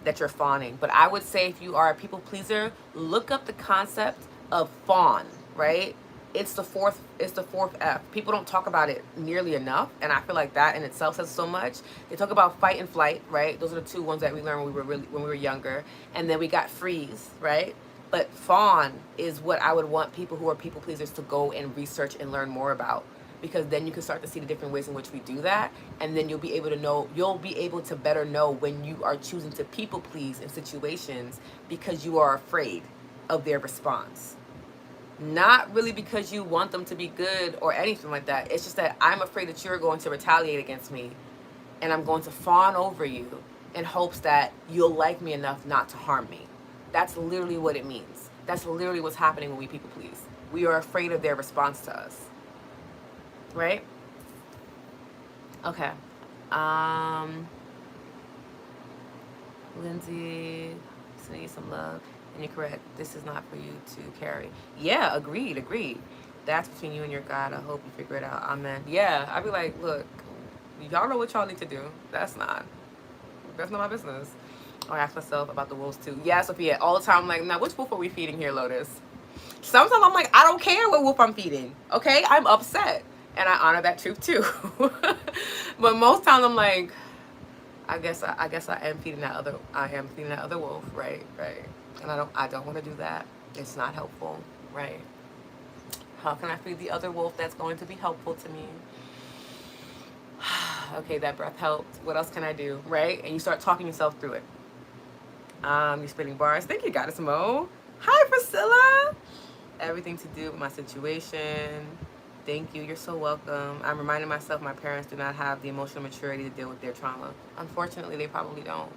That you're fawning. But I would say if you are a people pleaser, look up the concept of fawn, right? It's the fourth F. People don't talk about it nearly enough, and I feel like that in itself says so much. They talk about fight and flight, right? Those are the two ones that we learned when we were younger. And then we got freeze, right? But fawn is what I would want people who are people pleasers to go and research and learn more about, because then you can start to see the different ways in which we do that, and then you'll be able to better know when you are choosing to people please in situations because you are afraid of their response. Not really because you want them to be good or anything like that. It's just that I'm afraid that you're going to retaliate against me, and I'm going to fawn over you in hopes that you'll like me enough not to harm me. That's literally what it means. That's literally what's happening when we people please. We are afraid of their response to us. Right? Okay. Lindsay, sending you some love. And you're correct. This is not for you to carry. Yeah, agreed. That's between you and your God. I hope you figure it out. Amen. Yeah, I'd be like, look, y'all know what y'all need to do. That's not my business. Or ask myself about the wolves too. Yeah, Sophia, all the time I'm like, now which wolf are we feeding here, Lotus? Sometimes I'm like, I don't care what wolf I'm feeding. Okay? I'm upset. And I honor that truth too. But most times I'm like, I guess I am feeding that other wolf, right? And I don't want to do that. It's not helpful, right? How can I feed the other wolf that's going to be helpful to me? Okay, that breath helped. What else can I do, right? And you start talking yourself through it. You're spitting bars. Thank you, Goddess Mo. Hi, Priscilla. Everything to do with my situation. Thank you. You're so welcome. I'm reminding myself my parents do not have the emotional maturity to deal with their trauma. Unfortunately, they probably don't.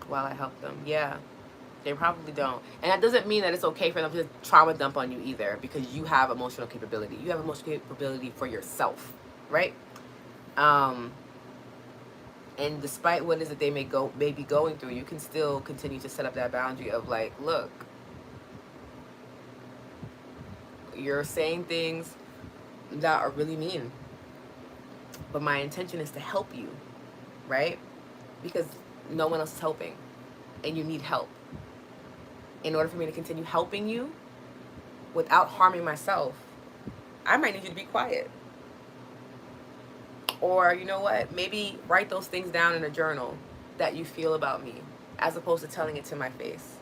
While I help them. Yeah. They probably don't. And that doesn't mean that it's okay for them to trauma dump on you either, because you have emotional capability. You have emotional capability for yourself, right? And despite what it is that they may be going through, you can still continue to set up that boundary of like, look, you're saying things that are really mean, but my intention is to help you, right? Because no one else is helping, and you need help. In order for me to continue helping you without harming myself, I might need you to be quiet. Or, you know what? Maybe write those things down in a journal that you feel about me, as opposed to telling it to my face.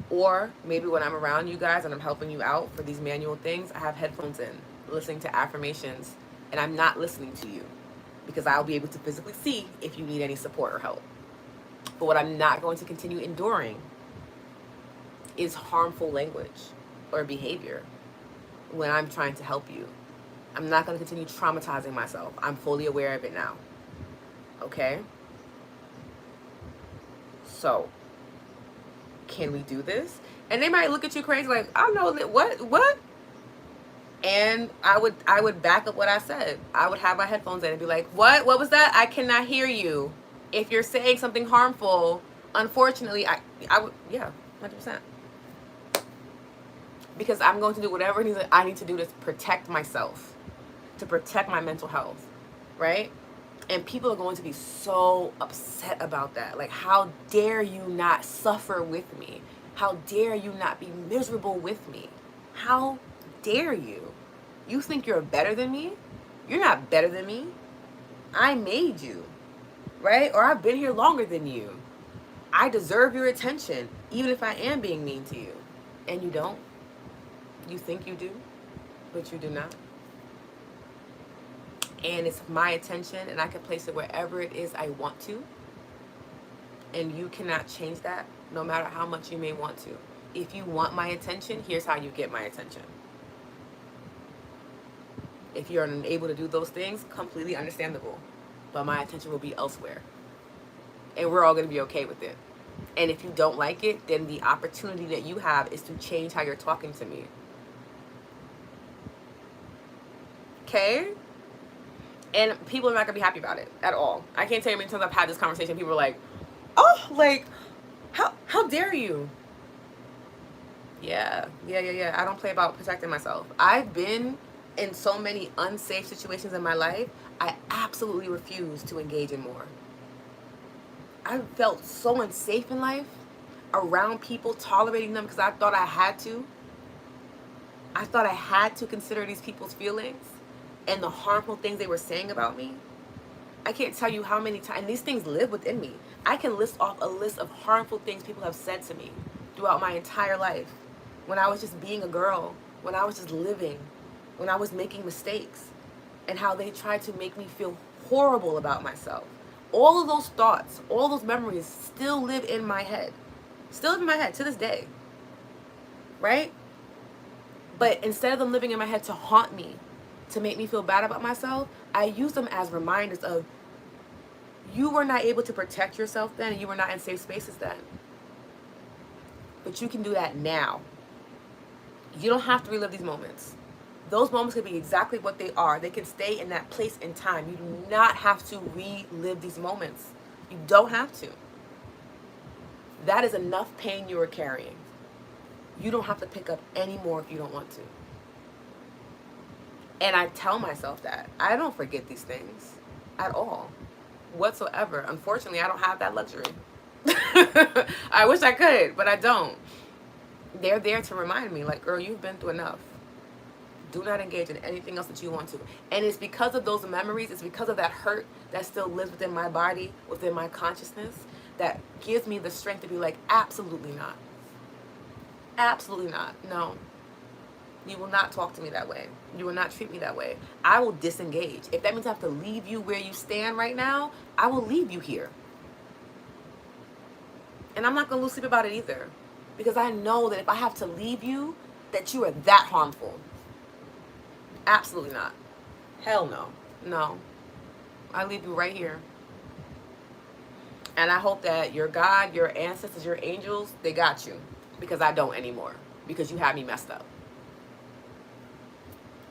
Or maybe when I'm around you guys and I'm helping you out for these manual things, I have headphones in, listening to affirmations, and I'm not listening to you, because I'll be able to physically see if you need any support or help. But what I'm not going to continue enduring is harmful language or behavior when I'm trying to help you. I'm not going to continue traumatizing myself. I'm fully aware of it now. Okay? So, can we do this? And they might look at you crazy like, I know that, what? And I would back up what I said. I would have my headphones in and be like, what was that? I cannot hear you. If you're saying something harmful, unfortunately, I would, yeah, 100%. Because I'm going to do whatever it is that I need to do to protect myself, to protect my mental health, right? And people are going to be so upset about that. Like, how dare you not suffer with me? How dare you not be miserable with me? How dare you? You think you're better than me? You're not better than me. I made you, right? Or I've been here longer than you. I deserve your attention, even if I am being mean to you. And you don't. You think you do, but you do not. And it's my attention, and I can place it wherever it is I want to. And you cannot change that, no matter how much you may want to. If you want my attention, here's how you get my attention. If you're unable to do those things, completely understandable. But my attention will be elsewhere. And we're all going to be okay with it. And if you don't like it, then the opportunity that you have is to change how you're talking to me. Okay? And people are not going to be happy about it at all. I can't tell you how many times I've had this conversation. People are like, oh, like, how dare you? Yeah. I don't play about protecting myself. I've been in so many unsafe situations in my life. I absolutely refuse to engage in more. I felt so unsafe in life around people, tolerating them because I thought I had to. I thought I had to consider these people's feelings and the harmful things they were saying about me. I can't tell you how many times, and these things live within me. I can list off a list of harmful things people have said to me throughout my entire life. When I was just being a girl, when I was just living, when I was making mistakes, and how they tried to make me feel horrible about myself. All of those thoughts, all those memories still live in my head. Still in my head to this day. Right? But instead of them living in my head to haunt me, to make me feel bad about myself, I use them as reminders of, you were not able to protect yourself then, and you were not in safe spaces then. But you can do that now. You don't have to relive these moments. Those moments can be exactly what they are. They can stay in that place in time. You do not have to relive these moments. You don't have to. That is enough pain you are carrying. You don't have to pick up any more if you don't want to. And I tell myself that. I don't forget these things at all, whatsoever. Unfortunately, I don't have that luxury. I wish I could, but I don't. They're there to remind me, like, girl, you've been through enough. Do not engage in anything else that you want to. And it's because of those memories, it's because of that hurt that still lives within my body, within my consciousness, that gives me the strength to be like, absolutely not. Absolutely not. No. You will not talk to me that way. You will not treat me that way. I will disengage. If that means I have to leave you where you stand right now, I will leave you here. And I'm not going to lose sleep about it either. Because I know that if I have to leave you, that you are that harmful. Absolutely not. Hell no. No. I leave you right here. And I hope that your God, your ancestors, your angels, they got you. Because I don't anymore. Because you had me messed up.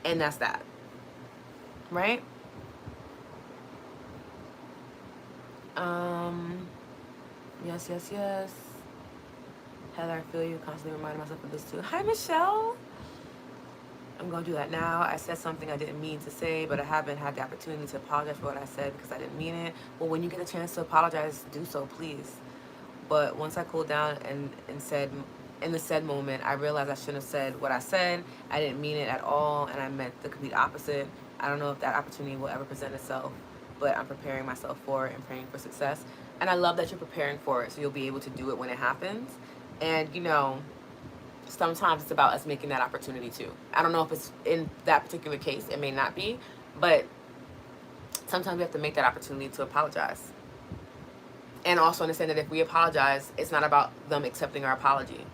And that's that. Right? Yes. Heather, I feel you. Constantly reminding myself of this too. Hi, Michelle. I'm going to do that now. I said something I didn't mean to say, but I haven't had the opportunity to apologize for what I said because I didn't mean it. Well, when you get a chance to apologize, do so, please. But once I cooled down and said, in the said moment, I realized I shouldn't have said what I said. I didn't mean it at all, and I meant the complete opposite. I don't know if that opportunity will ever present itself, but I'm preparing myself for it and praying for success. And I love that you're preparing for it, so you'll be able to do it when it happens. And, you know, sometimes it's about us making that opportunity too. I don't know if it's in that particular case. It may not be. But sometimes we have to make that opportunity to apologize. And also understand that if we apologize, it's not about them accepting our apology.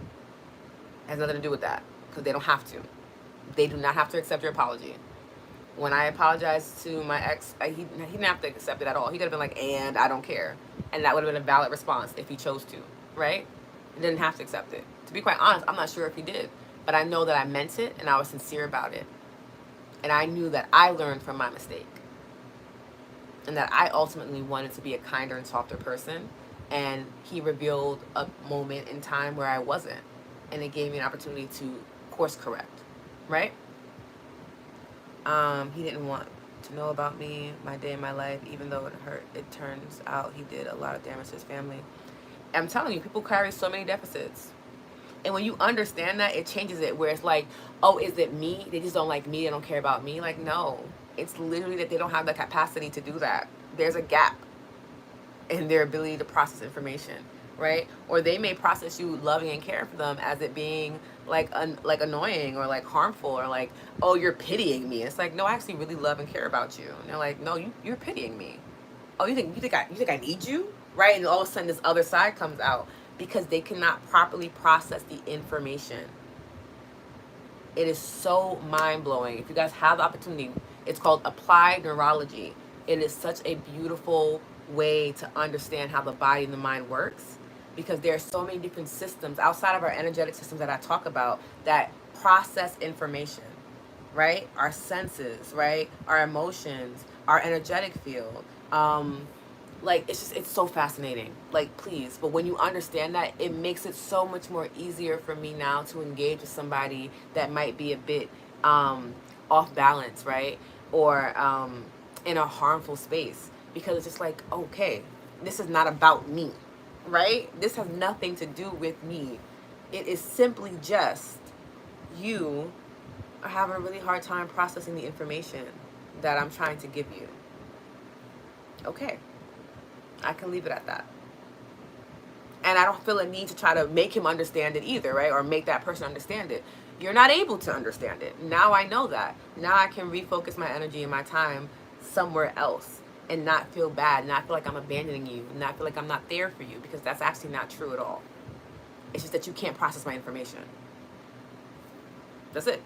It has nothing to do with that. Because they don't have to. They do not have to accept your apology. When I apologized to my ex, he didn't have to accept it at all. He could have been like, and I don't care. And that would have been a valid response if he chose to. Right? He didn't have to accept it. To be quite honest, I'm not sure if he did. But I know that I meant it and I was sincere about it. And I knew that I learned from my mistake. And that I ultimately wanted to be a kinder and softer person. And he revealed a moment in time where I wasn't. And it gave me an opportunity to course correct. Right? He didn't want to know about me, my day in my life, even though it hurt. It turns out he did a lot of damage to his family. I'm telling you, people carry so many deficits. And when you understand that, it changes it, where it's like, oh, is it me? They just don't like me. They don't care about me. Like, no. It's literally that they don't have the capacity to do that. There's a gap in their ability to process information, right? Or they may process you loving and caring for them as it being like like annoying or like harmful, or like, oh, you're pitying me. It's like, no, I actually really love and care about you. And they're like, no, you're pitying me. Oh, you think I need you, right? And all of a sudden this other side comes out because they cannot properly process the information. It is so mind-blowing. If you guys have the opportunity, it's called applied neurology. It is such a beautiful way to understand how the body and the mind works, because there are so many different systems outside of our energetic systems that I talk about that process information, right? Our senses, right? Our emotions, our energetic field. Like, it's so fascinating, like, please. But when you understand that, it makes it so much more easier for me now to engage with somebody that might be a bit off balance, right? Or in a harmful space, because it's just like, okay, this is not about me, right? This has nothing to do with me. It is simply just you are having a really hard time processing the information that I'm trying to give you. Okay, I can leave it at that. And I don't feel a need to try to make him understand it either, right? Or make that person understand it. You're not able to understand it. Now I know that. Now I can refocus my energy and my time somewhere else and not feel bad, not feel like I'm abandoning you, not feel like I'm not there for you, because that's actually not true at all. It's just that you can't process my information. That's it.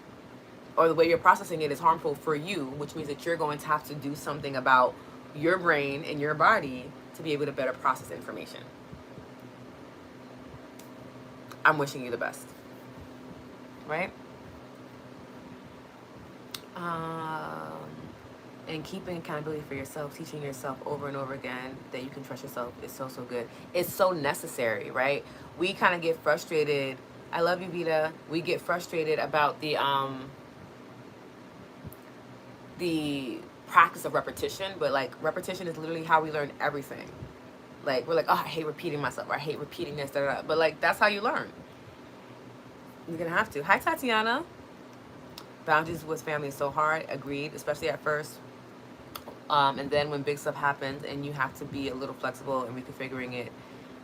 Or the way you're processing it is harmful for you, which means that you're going to have to do something about your brain and your body to be able to better process information. I'm wishing you the best, right? And keeping accountability for yourself, teaching yourself over and over again that you can trust yourself is so, so good. It's so necessary, right? We kind of get frustrated. I love you, Vita. We get frustrated about the practice of repetition, but like, repetition is literally how we learn everything. Like, we're like, oh, I hate repeating myself, or I hate repeating this, da, da, da. But like, that's how you learn. You're gonna have to. Hi, Tatiana. Boundaries with family is so hard. Agreed, especially at first. And then when big stuff happens and you have to be a little flexible and reconfiguring it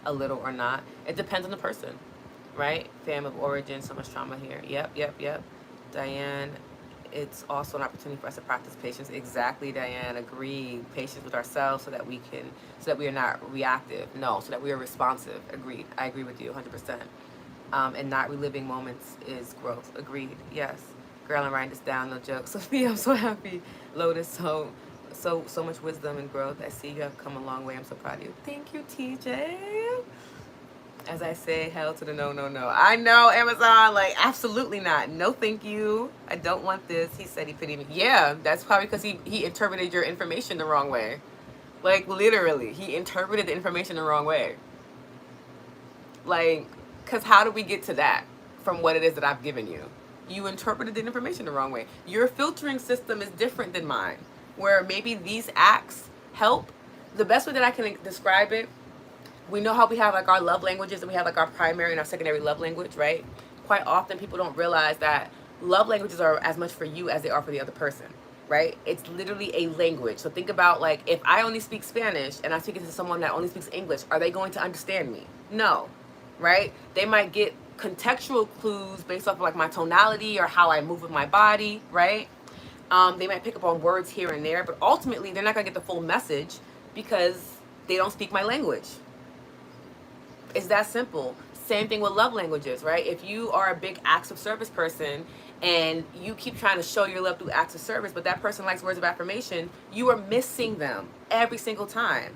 a little or not. It depends on the person, right? Fam of origin, so much trauma here. Yep. Diane, it's also an opportunity for us to practice patience. Exactly, Diane. Agreed. Patience with ourselves so that we are not reactive. No, so that we are responsive. Agreed. I agree with you 100%. And not reliving moments is growth. Agreed. Yes. Girl, I'm writing this down. No joke. Sophia, I'm so happy. Lotus, so much wisdom and growth. I see you have come a long way. I'm so proud of you. Thank you, TJ. As I say, hell to the no. I know, Amazon, like, absolutely not. No, thank you. I don't want this. He said he pitied me. Yeah, that's probably because he interpreted your information the wrong way. Like, literally, he interpreted the information the wrong way. Like, because how do we get to that from what it is that I've given you? You interpreted the information the wrong way. Your filtering system is different than mine, where maybe these acts help. The best way that I can describe it, we know how we have like our love languages, and we have like our primary and our secondary love language, right? Quite often people don't realize that love languages are as much for you as they are for the other person, right? It's literally a language. So think about, like, if I only speak Spanish and I'm speaking to someone that only speaks English, are they going to understand me? No, right? They might get contextual clues based off of like my tonality or how I move with my body, right? They might pick up on words here and there, but ultimately they're not gonna get the full message because they don't speak my language. It's that simple. Same thing with love languages, right? If you are a big acts of service person and you keep trying to show your love through acts of service, but that person likes words of affirmation, you are missing them every single time.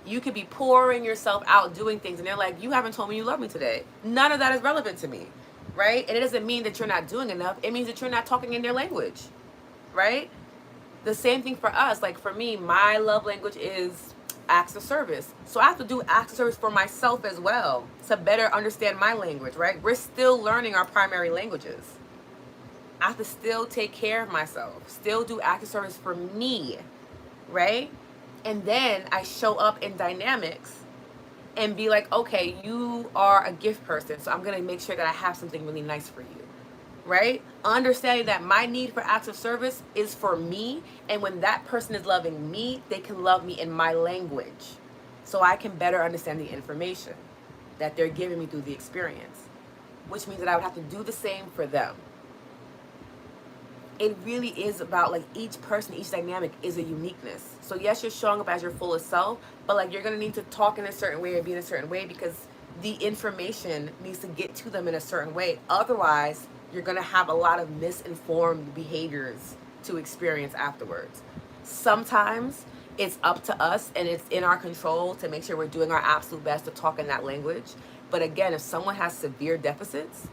You could be pouring yourself out doing things, and they're like, you haven't told me you love me today. None of that is relevant to me, right? And it doesn't mean that you're not doing enough. It means that you're not talking in their language, right? The same thing for us. Like, for me, my love language is acts of service. So I have to do acts of service for myself as well to better understand my language, right? We're still learning our primary languages. I have to still take care of myself, still do acts of service for me, right? And then I show up in dynamics and be like, okay, you are a gift person, so I'm going to make sure that I have something really nice for you. Right? Understanding that my need for acts of service is for me, and when that person is loving me, they can love me in my language, so I can better understand the information that they're giving me through the experience, which means that I would have to do the same for them. It really is about, like, each person, each dynamic is a uniqueness. So yes, you're showing up as your fullest self, but like, you're going to need to talk in a certain way or be in a certain way because the information needs to get to them in a certain way. Otherwise, you're going to have a lot of misinformed behaviors to experience afterwards. Sometimes it's up to us and it's in our control to make sure we're doing our absolute best to talk in that language. But again, if someone has severe deficits,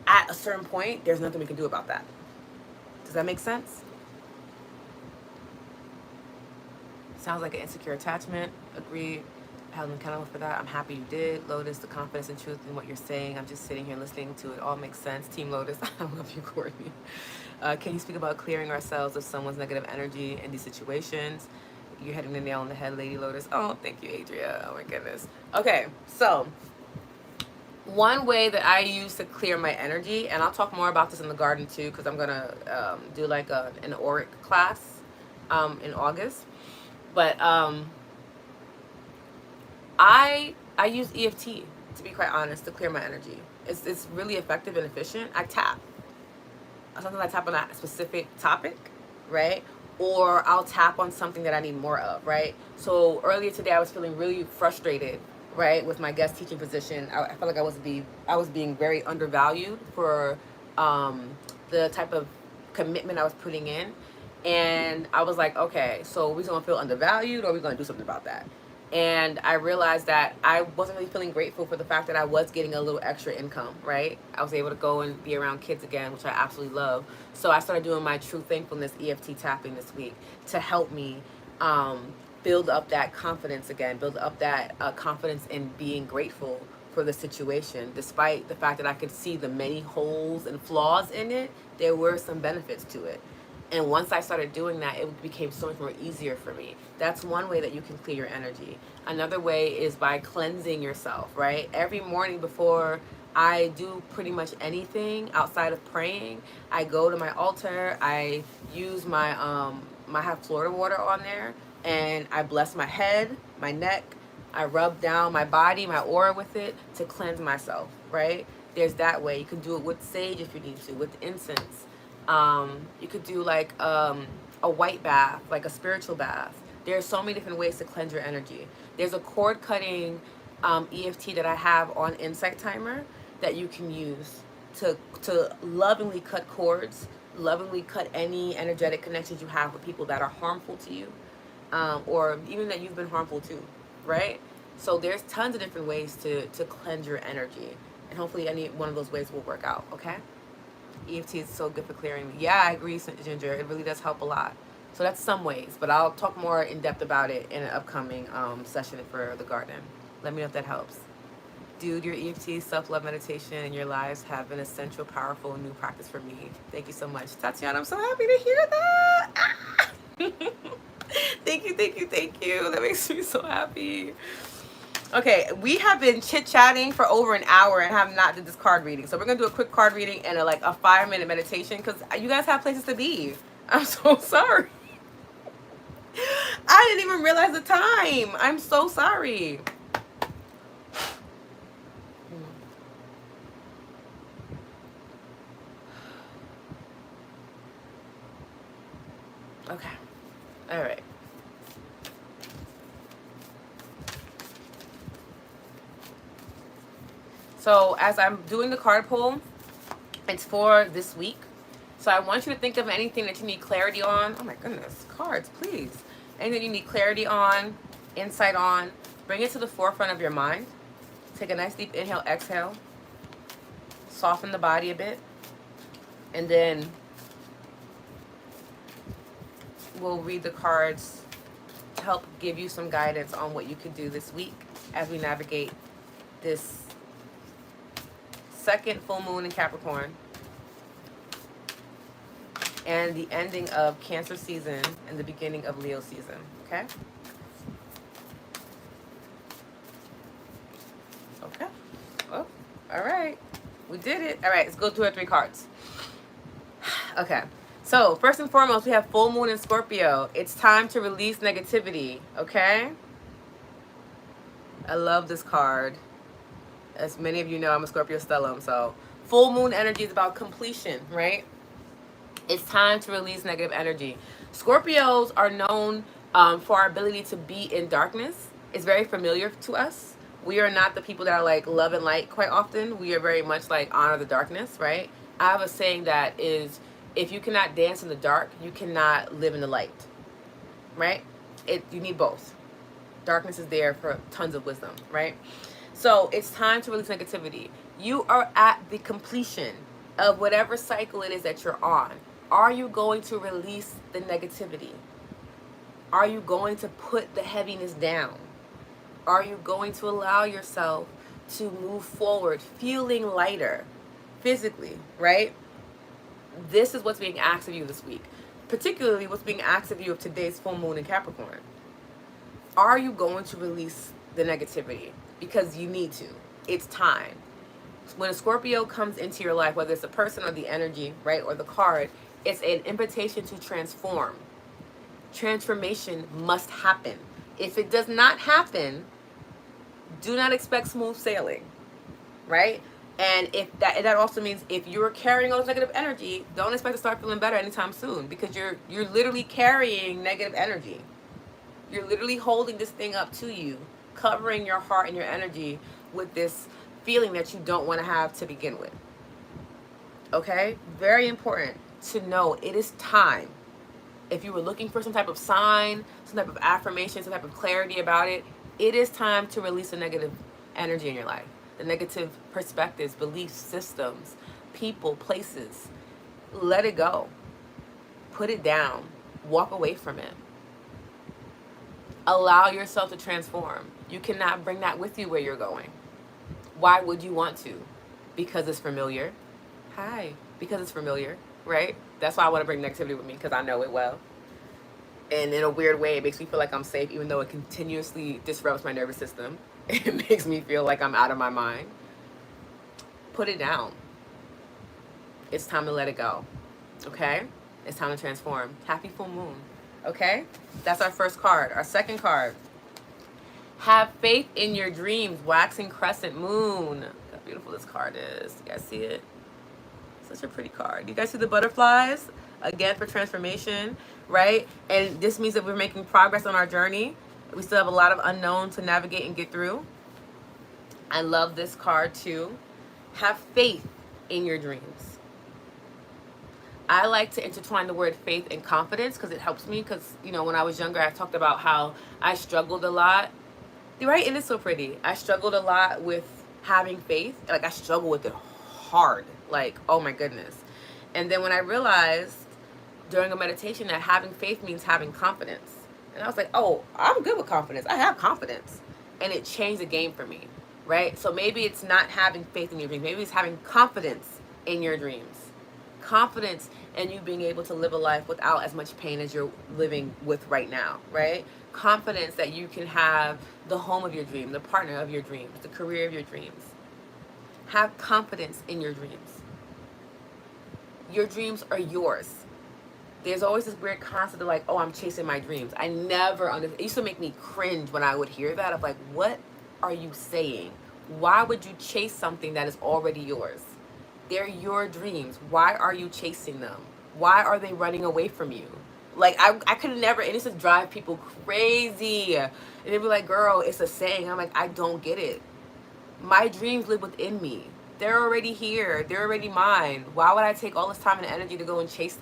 at a certain point, there's nothing we can do about that. Does that make sense? Sounds like an insecure attachment. Agreed. Held accountable for that. I'm happy you did. Lotus, the confidence and truth in what you're saying. I'm just sitting here listening to it. All makes sense. Team Lotus, I love you, Courtney. Can you speak about clearing ourselves of someone's negative energy in these situations? You're hitting the nail on the head, Lady Lotus. Oh, thank you, Adria. Oh my goodness. Okay, so one way that I use to clear my energy, and I'll talk more about this in the garden too, because I'm gonna do like an auric class in August. But I use EFT, to be quite honest, to clear my energy. It's really effective and efficient. I tap. Sometimes I tap on that specific topic, right? Or I'll tap on something that I need more of, right? So earlier today, I was feeling really frustrated, right, with my guest teaching position. I felt like I was being very undervalued for the type of commitment I was putting in, and I was like, okay, so we're gonna feel undervalued, or we're gonna do something about that. And I realized that I wasn't really feeling grateful for the fact that I was getting a little extra income, right? I was able to go and be around kids again, which I absolutely love. So I started doing my true thankfulness EFT tapping this week to help me build up that confidence again, build up that confidence in being grateful for the situation. Despite the fact that I could see the many holes and flaws in it, there were some benefits to it. And once I started doing that, it became so much more easier for me. That's one way that you can clear your energy. Another way is by cleansing yourself, right? Every morning before I do pretty much anything outside of praying, I go to my altar, I use my, I have Florida water on there, and I bless my head, my neck, I rub down my body, my aura with it to cleanse myself, right? There's that way. You can do it with sage if you need to, with incense. You could do like a white bath, like a spiritual bath. There's so many different ways to cleanse your energy. There's a cord cutting EFT that I have on Insight Timer that you can use to lovingly cut cords, lovingly cut any energetic connections you have with people that are harmful to you, or even that you've been harmful to, right? So there's tons of different ways to cleanse your energy, and hopefully any one of those ways will work out, okay? EFT is so good for clearing. Yeah, I agree, Ginger. It really does help a lot. So that's some ways, but I'll talk more in depth about it in an upcoming session for the garden. Let me know if that helps. Dude, your EFT, self-love meditation, and your lives have been essential, powerful, new practice for me. Thank you so much. Tatiana, I'm so happy to hear that. Ah! Thank you, thank you, thank you. That makes me so happy. Okay, we have been chit-chatting for over an hour and have not did this card reading. So we're going to do a quick card reading and a 5-minute meditation because you guys have places to be. I'm so sorry. I didn't even realize the time. I'm so sorry. Okay. All right. So as I'm doing the card pull, it's for this week. So I want you to think of anything that you need clarity on. Oh my goodness, cards, please. Anything you need clarity on, insight on, bring it to the forefront of your mind. Take a nice deep inhale, exhale. Soften the body a bit. And then we'll read the cards to help give you some guidance on what you could do this week as we navigate this second full moon in Capricorn and the ending of Cancer season and the beginning of Leo season, okay? right. We did it. All right, let's go through our 3 cards. Okay. So, first and foremost, we have full moon in Scorpio. It's time to release negativity, okay? I love this card. As many of you know, I'm a Scorpio stellium, so full moon energy is about completion, right? It's time to release negative energy. Scorpios are known for our ability to be in darkness. It's very familiar to us. We are not the people that are like love and light quite often. We are very much like honor the darkness, right? I have a saying that is, if you cannot dance in the dark, you cannot live in the light, right? You need both. Darkness is there for tons of wisdom, right? So it's time to release negativity. You are at the completion of whatever cycle it is that you're on. Are you going to release the negativity? Are you going to put the heaviness down? Are you going to allow yourself to move forward feeling lighter physically, right? This is what's being asked of you this week. Particularly what's being asked of you of today's full moon in Capricorn. Are you going to release the negativity? Because you need to. It's time. When a Scorpio comes into your life, whether it's a person or the energy, right, or the card, it's an invitation to transform. Transformation must happen. If it does not happen, do not expect smooth sailing, right? And if that also means if you're carrying all this negative energy, don't expect to start feeling better anytime soon, because you're literally carrying negative energy. You're literally holding this thing up to you, covering your heart and your energy with this feeling that you don't want to have to begin with. Okay? Very important to know it is time. If you were looking for some type of sign, some type of affirmation, some type of clarity about it, it is time to release the negative energy in your life. The negative perspectives, belief systems, people, places. Let it go. Put it down. Walk away from it. Allow yourself to transform. You cannot bring that with you where you're going. Why would you want to? Because it's familiar. Hi. Because it's familiar, right? That's why I want to bring negativity with me, because I know it well. And in a weird way, it makes me feel like I'm safe, even though it continuously disrupts my nervous system. It makes me feel like I'm out of my mind. Put it down. It's time to let it go. Okay? It's time to transform. Happy full moon. Okay? That's our first card. Our second card. Have faith in your dreams. Waxing crescent moon. Look how beautiful this card is. You guys see it? Such a pretty card. You guys see the butterflies? Again, for transformation, right? And this means that we're making progress on our journey. We still have a lot of unknown to navigate and get through. I love this card too. Have faith in your dreams. I like to intertwine the word faith and confidence because it helps me, because, you know, when I was younger, I talked about how I struggled a lot. Right? It is so pretty. I struggled a lot with having faith. Like, I struggled with it hard. Like, oh my goodness. And then when I realized during a meditation that having faith means having confidence. And I was like, oh, I'm good with confidence. I have confidence. And it changed the game for me, right? So maybe it's not having faith in your dreams. Maybe it's having confidence in your dreams. Confidence in you being able to live a life without as much pain as you're living with right now, right? Confidence that you can have the home of your dream, the partner of your dreams, the career of your dreams. Have confidence in your dreams. Your dreams are yours. There's always this weird concept of like, oh, I'm chasing my dreams. I never understood. It used to make me cringe when I would hear that. Of like, what are you saying? Why would you chase something that is already yours? They're your dreams. Why are you chasing them? Why are they running away from you? Like, I could never, and it used to drive people crazy. And they'd be like, girl, it's a saying. I'm like, I don't get it. My dreams live within me. They're already here. They're already mine. Why would I take all this time and energy to go and chase?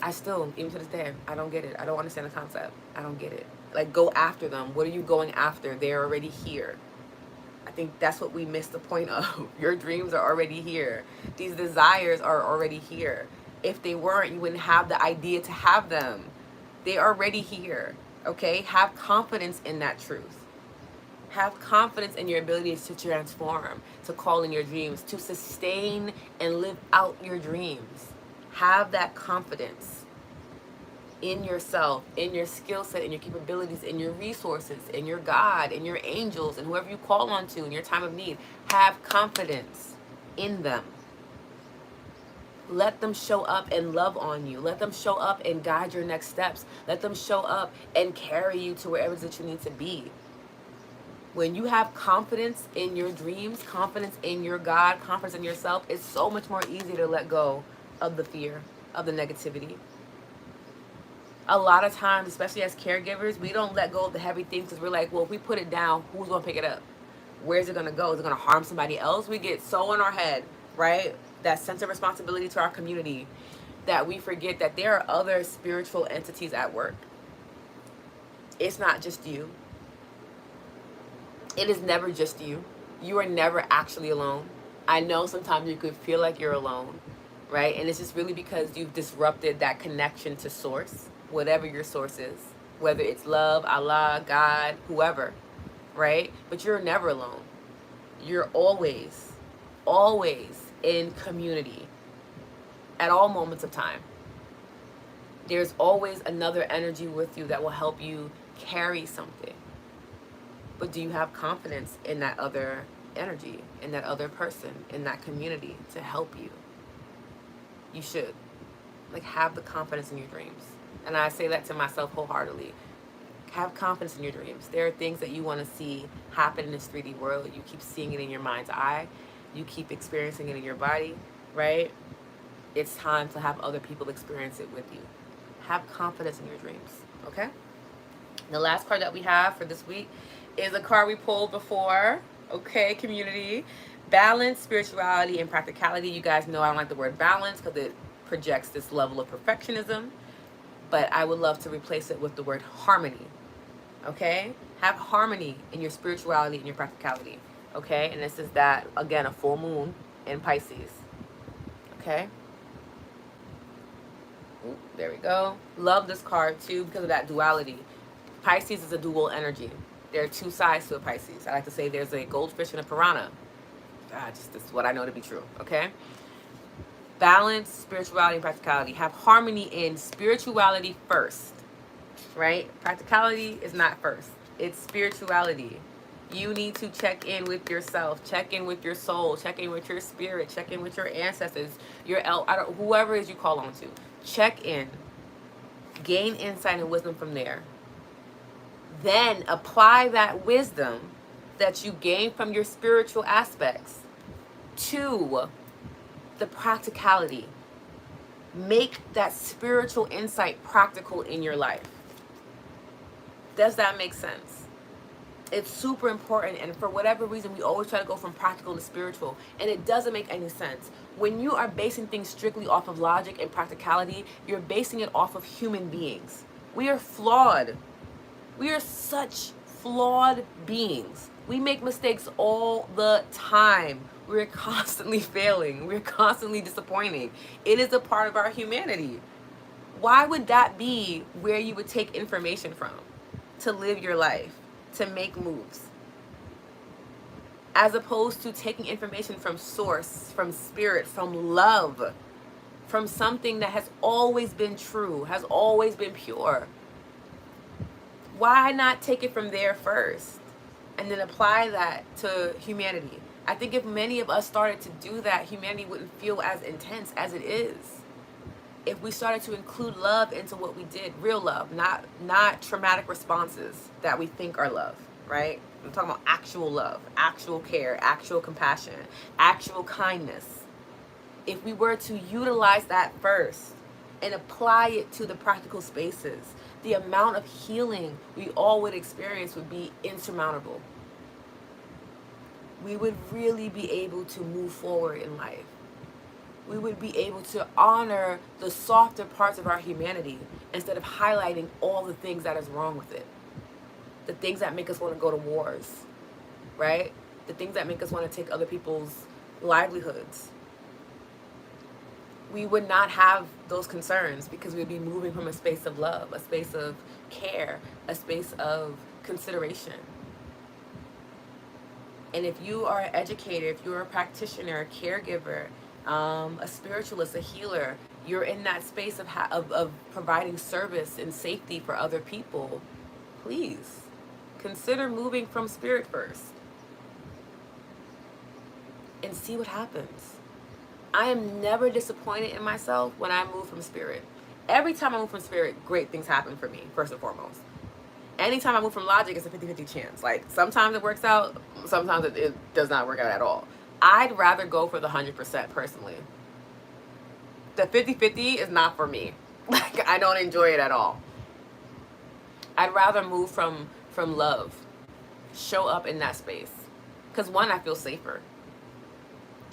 I still, even to this day, I don't get it. I don't understand the concept. I don't get it. Like, go after them. What are you going after? They're already here. I think that's what we miss the point of. Your dreams are already here. These desires are already here. If they weren't, you wouldn't have the idea to have them. They're already here. Okay? Have confidence in that truth. Have confidence in your abilities to transform, to call in your dreams, to sustain and live out your dreams. Have that confidence. in yourself, in your skill set, in your capabilities, in your resources, in your God, in your angels, and whoever you call on to in your time of need. Have confidence in them. Let them show up and love on you. Let them show up and guide your next steps. Let them show up and carry you to wherever it is that you need to be. When you have confidence in your dreams, confidence in your God, confidence in yourself, it's so much more easy to let go of the fear, of the negativity. A lot of times, especially as caregivers, we don't let go of the heavy things because we're like, well, if we put it down, who's going to pick it up? Where's it going to go? Is it going to harm somebody else? We get so in our head, right? That sense of responsibility to our community that we forget that there are other spiritual entities at work. It's not just you. It is never just you. You are never actually alone. I know sometimes you could feel like you're alone, right? And it's just really because you've disrupted that connection to source, whatever your source is, whether it's love, Allah, God, whoever, right? But you're never alone. You're always, always in community at all moments of time. There's always another energy with you that will help you carry something. But do you have confidence in that other energy, in that other person, in that community to help you? You should. Like, have the confidence in your dreams. And I say that to myself wholeheartedly. Have confidence in your dreams. There are things that you want to see happen in this 3D world. You keep seeing it in your mind's eye. You keep experiencing it in your body, right? It's time to have other people experience it with you. Have confidence in your dreams, okay? The last card that we have for this week is a card we pulled before. Okay, community. Balance, spirituality, and practicality. You guys know I don't like the word balance because it projects this level of perfectionism. But I would love to replace it with the word harmony. Okay? Have harmony in your spirituality and your practicality. Okay? And this is that, again, a full moon in Pisces. Okay? Ooh, there we go. Love this card too because of that duality. Pisces is a dual energy. There are two sides to a Pisces. I like to say there's a goldfish and a piranha. This is what I know to be true, okay? Balance, spirituality, and practicality. Have harmony in spirituality first, right? Practicality is not first. It's spirituality. You need to check in with yourself, check in with your soul, check in with your spirit, check in with your ancestors, your whoever it is you call on to. Check in. Gain insight and wisdom from there. Then apply that wisdom that you gain from your spiritual aspects to the practicality. Make that spiritual insight practical in your life. Does that make sense? It's super important, and for whatever reason, we always try to go from practical to spiritual, and it doesn't make any sense. When you are basing things strictly off of logic and practicality, you're basing it off of human beings. We are flawed. We are such flawed beings. We make mistakes all the time. We're constantly failing. We're constantly disappointing. It is a part of our humanity. Why would that be where you would take information from to live your life, to make moves? As opposed to taking information from source, from spirit, from love, from something that has always been true, has always been pure. Why not take it from there first and then apply that to humanity? I think if many of us started to do that, humanity wouldn't feel as intense as it is. If we started to include love into what we did, real love, not traumatic responses that we think are love, right? I'm talking about actual love, actual care, actual compassion, actual kindness. If we were to utilize that first and apply it to the practical spaces, the amount of healing we all would experience would be insurmountable. We would really be able to move forward in life. We would be able to honor the softer parts of our humanity instead of highlighting all the things that is wrong with it. The things that make us want to go to wars, right? The things that make us want to take other people's livelihoods. We would not have those concerns because we'd be moving from a space of love, a space of care, a space of consideration. And if you are an educator, if you're a practitioner, a caregiver, a spiritualist, a healer, you're in that space of providing service and safety for other people, please consider moving from spirit first and see what happens. I am never disappointed in myself when I move from spirit. Every time I move from spirit, great things happen for me, first and foremost. Anytime I move from logic, it's a 50-50 chance. Like, sometimes it works out, sometimes it does not work out at all. I'd rather go for the 100% personally. The 50-50 is not for me. Like, I don't enjoy it at all. I'd rather move from love. Show up in that space. Because one, I feel safer.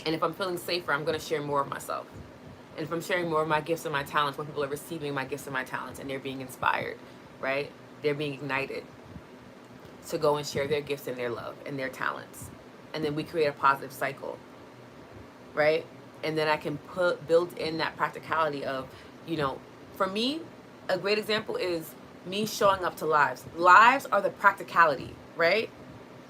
And if I'm feeling safer, I'm going to share more of myself. And if I'm sharing more of my gifts and my talents, when people are receiving my gifts and my talents and they're being inspired, right? They're being ignited to go and share their gifts and their love and their talents. And then we create a positive cycle, right? And then I can build in that practicality of, you know, for me, a great example is me showing up to lives. Lives are the practicality, right?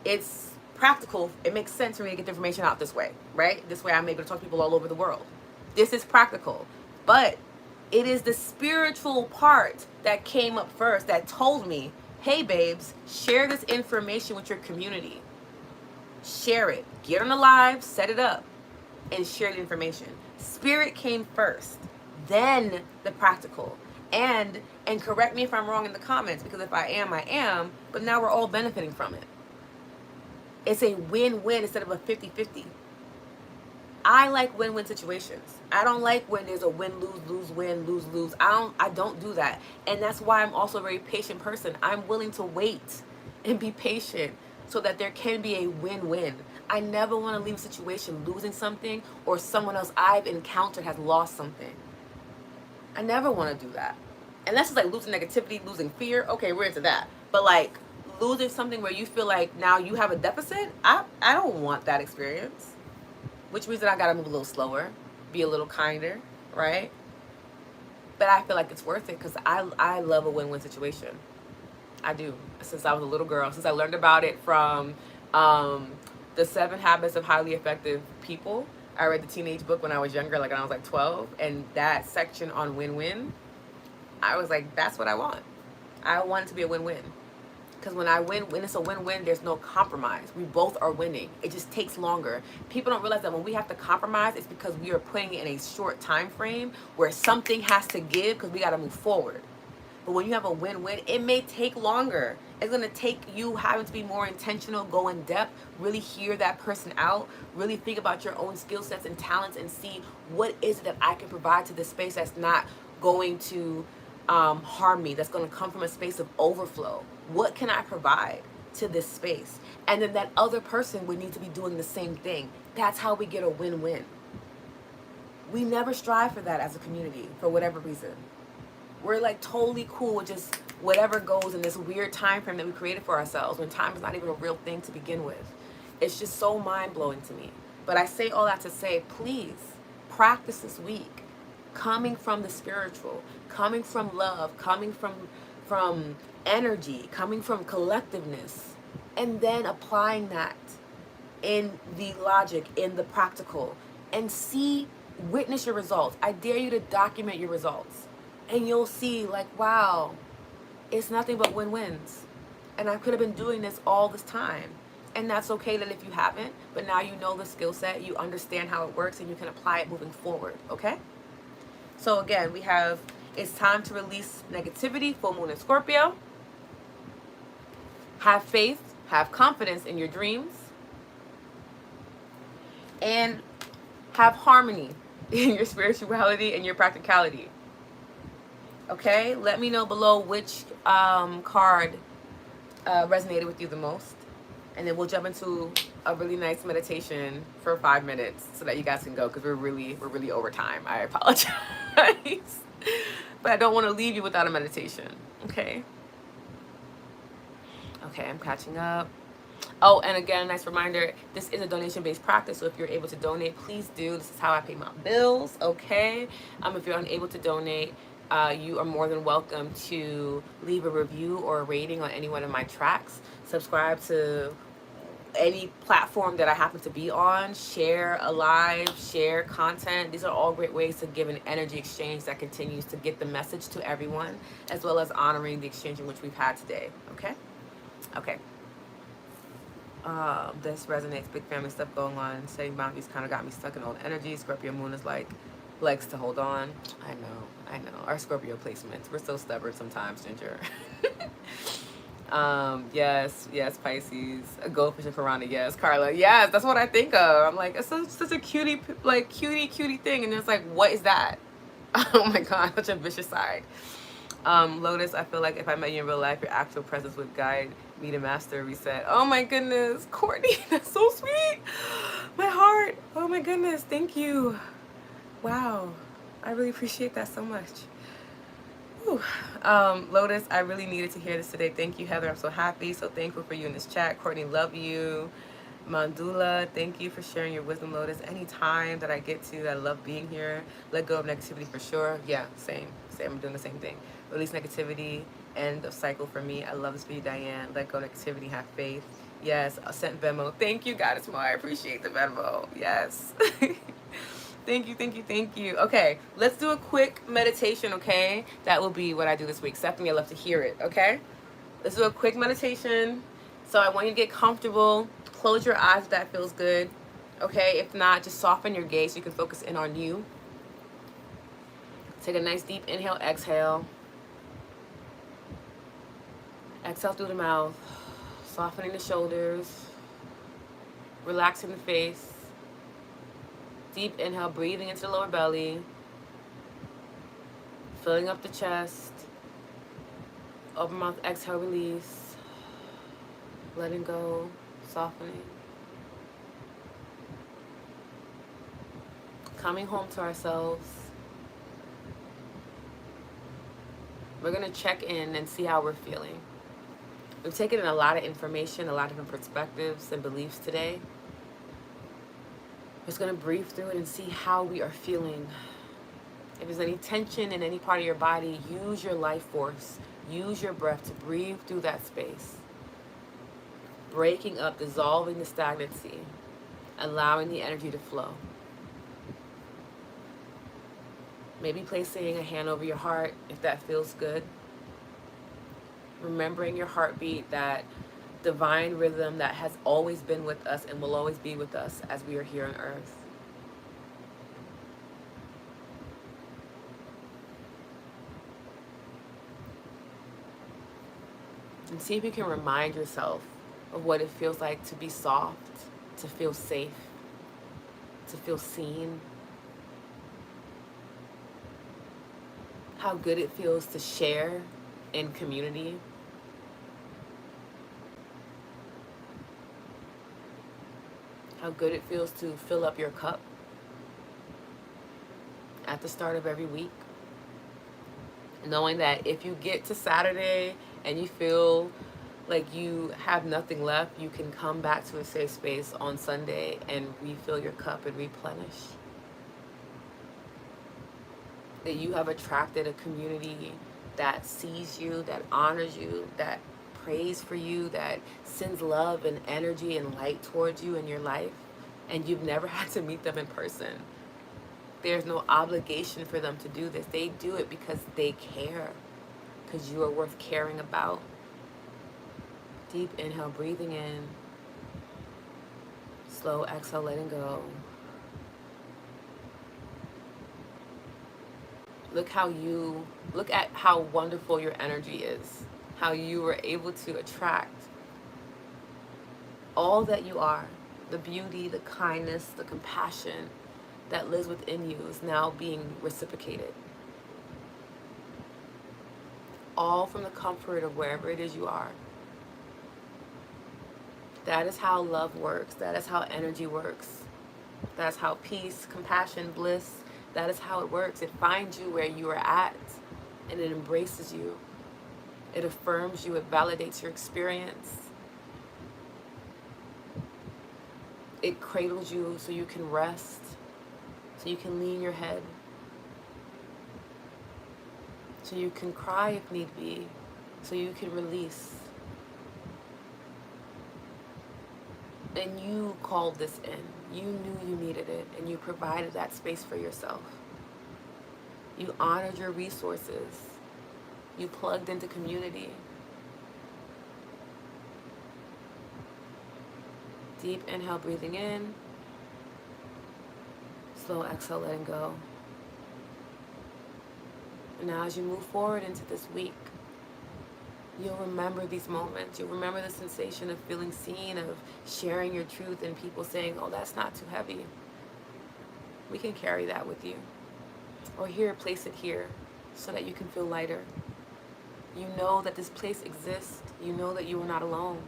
It's practical. It makes sense for me to get the information out this way, right? This way I'm able to talk to people all over the world. This is practical. But it is the spiritual part that came up first that told me, hey babes, share this information with your community. Share it. Get on the live, set it up, and share the information. Spirit came first, then the practical. And correct me if I'm wrong in the comments, because if I am, but now we're all benefiting from it. It's a win-win instead of a 50-50. I like win-win situations. I don't like when there's a win-lose, lose-win, lose-lose. I don't do that. And that's why I'm also a very patient person. I'm willing to wait and be patient so that there can be a win-win. I never want to leave a situation losing something or someone else I've encountered has lost something. I never want to do that. Unless it's like losing negativity, losing fear. Okay, we're into that. But like losing something where you feel like now you have a deficit, I don't want that experience. Which means that I gotta move a little slower, be a little kinder, right? But I feel like it's worth it because I love a win-win situation. I do. Since I was a little girl, since I learned about it from the 7 Habits of Highly Effective People. I read the teenage book when I was younger, like when I was like 12, and that section on win-win, I was like, that's what I want. I want it to be a win-win. Because when it's a win-win, there's no compromise. We both are winning. It just takes longer. People don't realize that when we have to compromise, it's because we are putting it in a short time frame where something has to give because we got to move forward. But when you have a win-win, it may take longer. It's going to take you having to be more intentional, go in depth, really hear that person out, really think about your own skill sets and talents and see what is it that I can provide to this space that's not going to harm me, that's going to come from a space of overflow. What can I provide to this space? And then that other person would need to be doing the same thing. That's how we get a win-win. We never strive for that as a community for whatever reason. We're like totally cool with just whatever goes in this weird time frame that we created for ourselves when time is not even a real thing to begin with. It's just so mind-blowing to me. But I say all that to say, please practice this week. Coming from the spiritual, coming from love, coming from energy, coming from collectiveness, and then applying that in the logic, in the practical, and witness your results. I dare you to document your results, and you'll see like, wow, it's nothing but win-wins, and I could have been doing this all this time. And that's okay that if you haven't, but now you know the skill set, you understand how it works, and you can apply it moving forward, okay? So again, we have, it's time to release negativity, full moon in Scorpio. Have faith, have confidence in your dreams. And have harmony in your spirituality and your practicality. Okay? Let me know below which card resonated with you the most. And then we'll jump into a really nice meditation for 5 minutes so that you guys can go because we're really over time. I apologize. But I don't want to leave you without a meditation. Okay? Okay, I'm catching up. Oh, and again, nice reminder, this is a donation-based practice, so if you're able to donate, please do. This is how I pay my bills, okay? If you're unable to donate, you are more than welcome to leave a review or a rating on any one of my tracks. Subscribe to any platform that I happen to be on, share a live, share content. These are all great ways to give an energy exchange that continues to get the message to everyone, as well as honoring the exchange in which we've had today. Okay? Okay. This resonates. Big family stuff going on. Setting boundaries kind of got me stuck in old energy. Scorpio moon is like legs to hold on. I know. Our Scorpio placements. We're so stubborn sometimes, Ginger. Yes, Pisces. A goldfish and piranha, yes. Carla, yes, that's what I think of. I'm like, it's such a cutie, like cutie thing. And it's like, what is that? Oh my God, such a vicious side. Lotus, I feel like if I met you in real life, your actual presence would guide me to master reset. Oh my goodness, Courtney, that's so sweet. My heart. Oh my goodness, thank you. Wow, I really appreciate that so much. Whew. Lotus, I really needed to hear this today. Thank you, Heather. I'm so happy, so thankful for you in this chat. Courtney, love you. Mandula, thank you for sharing your wisdom, Lotus. Anytime that I get to, I love being here. Let go of negativity for sure. Yeah, same. I'm doing the same thing. Release negativity, end of cycle for me. I love this for you, Diane. Let go of negativity, have faith. Yes, I sent Venmo. Thank you, God, it's more. I appreciate the Venmo. Yes. Thank you. Okay, let's do a quick meditation, okay? That will be what I do this week. Stephanie, I love to hear it, okay? Let's do a quick meditation. So I want you to get comfortable. Close your eyes if that feels good, okay? If not, just soften your gaze so you can focus in on you. Take a nice deep inhale, exhale. Exhale through the mouth, softening the shoulders, relaxing the face. Deep inhale, breathing into the lower belly, filling up the chest. Open mouth, exhale, release. Letting go, softening. Coming home to ourselves. We're going to check in and see how we're feeling. We've taken in a lot of information, a lot of different perspectives and beliefs today. We're just going to breathe through it and see how we are feeling. If there's any tension in any part of your body, use your life force. Use your breath to breathe through that space. Breaking up, dissolving the stagnancy, allowing the energy to flow. Maybe placing a hand over your heart if that feels good. Remembering your heartbeat, that divine rhythm that has always been with us and will always be with us as we are here on earth. And see if you can remind yourself of what it feels like to be soft, to feel safe, to feel seen. How good it feels to share in community. How good it feels to fill up your cup at the start of every week. Knowing that if you get to Saturday and you feel like you have nothing left, you can come back to a safe space on Sunday and refill your cup and replenish. That you have attracted a community that sees you, that honors you, that prays for you, that sends love and energy and light towards you in your life, and you've never had to meet them in person. There's no obligation for them to do this. They do it because they care, because you are worth caring about. Deep inhale, breathing in. Slow exhale, letting go. Look at how wonderful your energy is. How you were able to attract all that you are. The beauty, the kindness, the compassion that lives within you is now being reciprocated. All from the comfort of wherever it is you are. That is how love works. That is how energy works. That's how peace, compassion, bliss, that is how it works. It finds you where you are at, and it embraces you. It affirms you. It validates your experience. It cradles you so you can rest, so you can lean your head, so you can cry if need be, so you can release. And you called this in. You knew you needed it, and you provided that space for yourself. You honored your resources. You plugged into community. Deep inhale, breathing in. Slow exhale, letting go. And now as you move forward into this week, you'll remember these moments. You'll remember the sensation of feeling seen, of sharing your truth, and people saying, oh, that's not too heavy. We can carry that with you. Or here, place it here so that you can feel lighter. You know that this place exists. You know that you are not alone.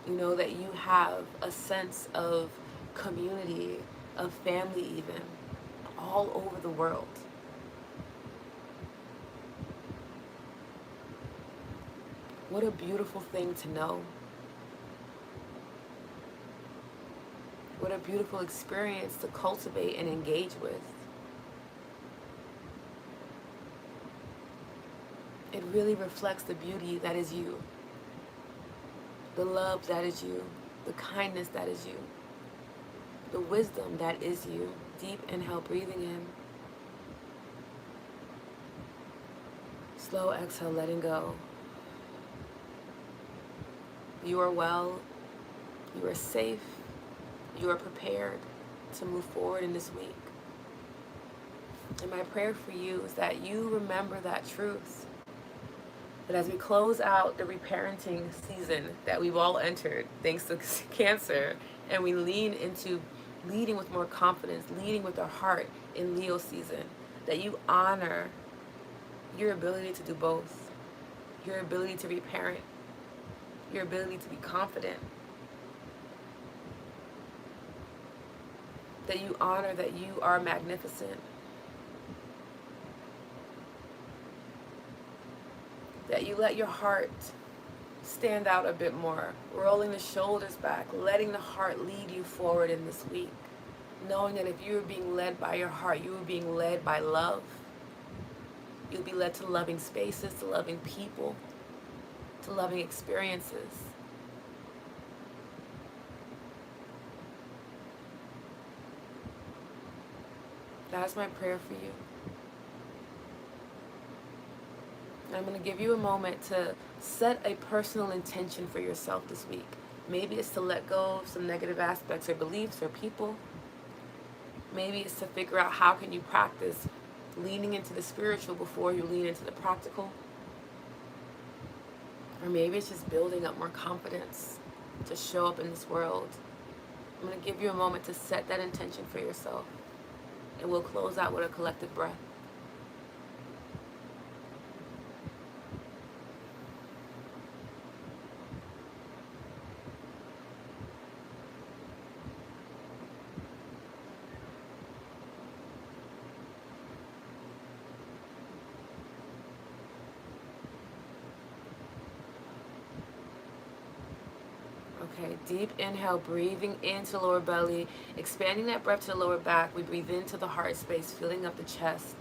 You know that you have a sense of community, of family even, all over the world. What a beautiful thing to know. What a beautiful experience to cultivate and engage with. It really reflects the beauty that is you, the love that is you, the kindness that is you, the wisdom that is you. Deep inhale, breathing in. Slow exhale, letting go. You are well, you are safe, you are prepared to move forward in this week. And my prayer for you is that you remember that truth. That as we close out the reparenting season that we've all entered, thanks to cancer, and we lean into leading with more confidence, leading with our heart in Leo season, that you honor your ability to do both, your ability to reparent, your ability to be confident, that you honor that you are magnificent, that you let your heart stand out a bit more, rolling the shoulders back, letting the heart lead you forward in this week, knowing that if you are being led by your heart, you are being led by love. You'll be led to loving spaces, to loving people, to loving experiences. That's my prayer for you. I'm going to give you a moment to set a personal intention for yourself this week. Maybe it's to let go of some negative aspects or beliefs or people. Maybe it's to figure out how can you practice leaning into the spiritual before you lean into the practical. Or maybe it's just building up more confidence to show up in this world. I'm going to give you a moment to set that intention for yourself. And we'll close out with a collective breath. Okay, deep inhale, breathing into lower belly, expanding that breath to the lower back. We breathe into the heart space, filling up the chest.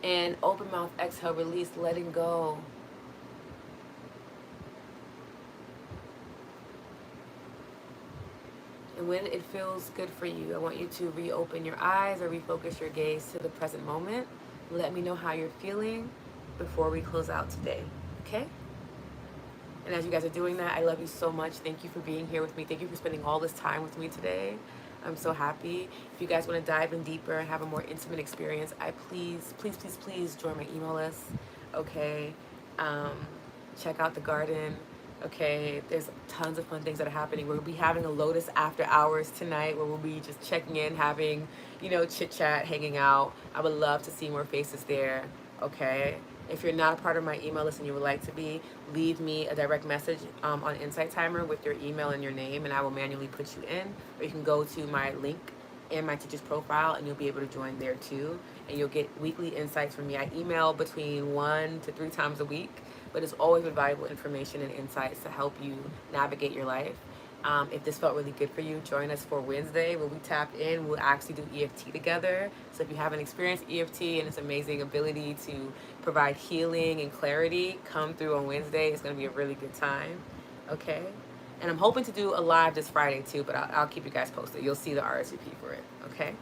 And open mouth, exhale, release, letting go. And when it feels good for you, I want you to reopen your eyes or refocus your gaze to the present moment. Let me know how you're feeling before we close out today, okay? And as you guys are doing that, I love you so much. Thank you for being here with me. Thank you for spending all this time with me today. I'm so happy. If you guys want to dive in deeper and have a more intimate experience, please join my email list. Okay. Check out the garden. Okay. There's tons of fun things that are happening. We'll be having a Lotus after hours tonight where we'll be just checking in, having, chit chat, hanging out. I would love to see more faces there. Okay. If you're not a part of my email list and you would like to be, leave me a direct message on Insight Timer with your email and your name, and I will manually put you in. Or you can go to my link in my teacher's profile, and you'll be able to join there too. And you'll get weekly insights from me. I email between 1 to 3 times a week, but it's always with valuable information and insights to help you navigate your life. If this felt really good for you, join us for Wednesday where we tap in. We'll actually do EFT together. So if you haven't experienced EFT and its amazing ability to provide healing and clarity, come through on Wednesday. It's going to be a really good time. Okay? And I'm hoping to do a live this Friday too, but I'll keep you guys posted. You'll see the RSVP for it. Okay?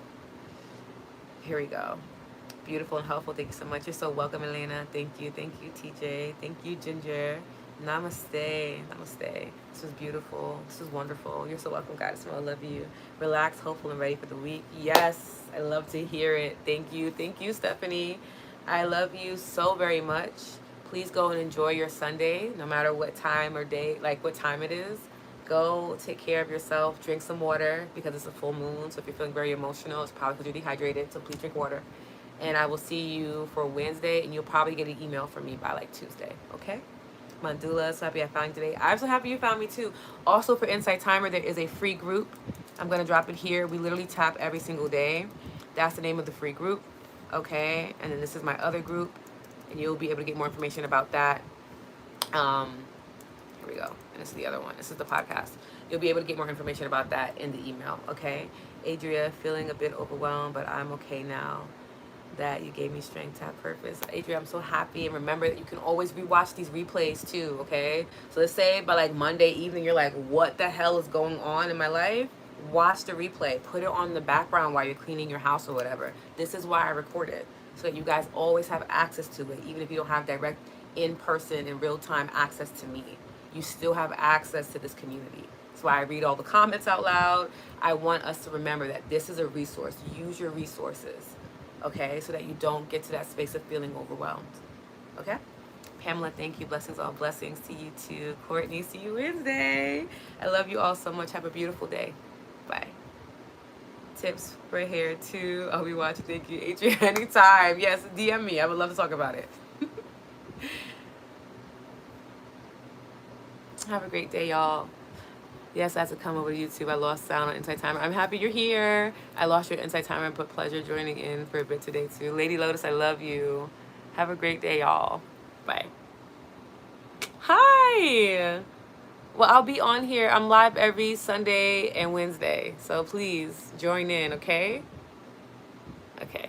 Here we go. Beautiful and helpful. Thank you so much. You're so welcome, Elena. Thank you. Thank you, TJ. Thank you, Ginger. Namaste. Namaste. This was beautiful. This was wonderful. You're so welcome, God. I love you. Relaxed, hopeful, and ready for the week. Yes, I love to hear it. Thank you. Thank you, Stephanie. I love you so very much. Please go and enjoy your Sunday, no matter what time or day, like what time it is. Go take care of yourself. Drink some water because it's a full moon. So if you're feeling very emotional, it's probably because you're dehydrated. So please drink water. And I will see you for Wednesday, and you'll probably get an email from me by like Tuesday, okay? Mandula, so happy I found you today. I'm so happy you found me too. Also for Insight Timer, there is a free group. I'm going to drop it here. We literally tap every single day. That's the name of the free group, okay? And then this is my other group, and you'll be able to get more information about that. Here we go. And this is the other one. This is the podcast. You'll be able to get more information about that in the email, okay? Adria, feeling a bit overwhelmed, but I'm okay now that you gave me strength to have purpose. Adria, I'm so happy. And remember that you can always rewatch these replays too, okay? So let's say by like Monday evening, you're like, what the hell is going on in my life? Watch the replay. Put it on the background while you're cleaning your house or whatever. This is why I record it, so that you guys always have access to it, even if you don't have direct in-person in real-time access to me. You still have access to this community. That's why I read all the comments out loud. I want us to remember that this is a resource. Use your resources, okay, so that you don't get to that space of feeling overwhelmed, okay? Pamela, thank you. Blessings, all blessings to you too. Courtney, see you Wednesday. I love you all so much. Have a beautiful day. Bye. Tips for hair too. I'll be watching. Thank you, Adrian. Anytime. Yes, DM me. I would love to talk about it. Have a great day, y'all. Yes, I had to come over to YouTube. I lost sound on Insight Timer. I'm happy you're here. I lost your Insight Timer, but pleasure joining in for a bit today too. Lady Lotus, I love you. Have a great day, y'all. Bye. Hi. Well, I'll be on here. I'm live every Sunday and Wednesday. So please join in, okay? Okay.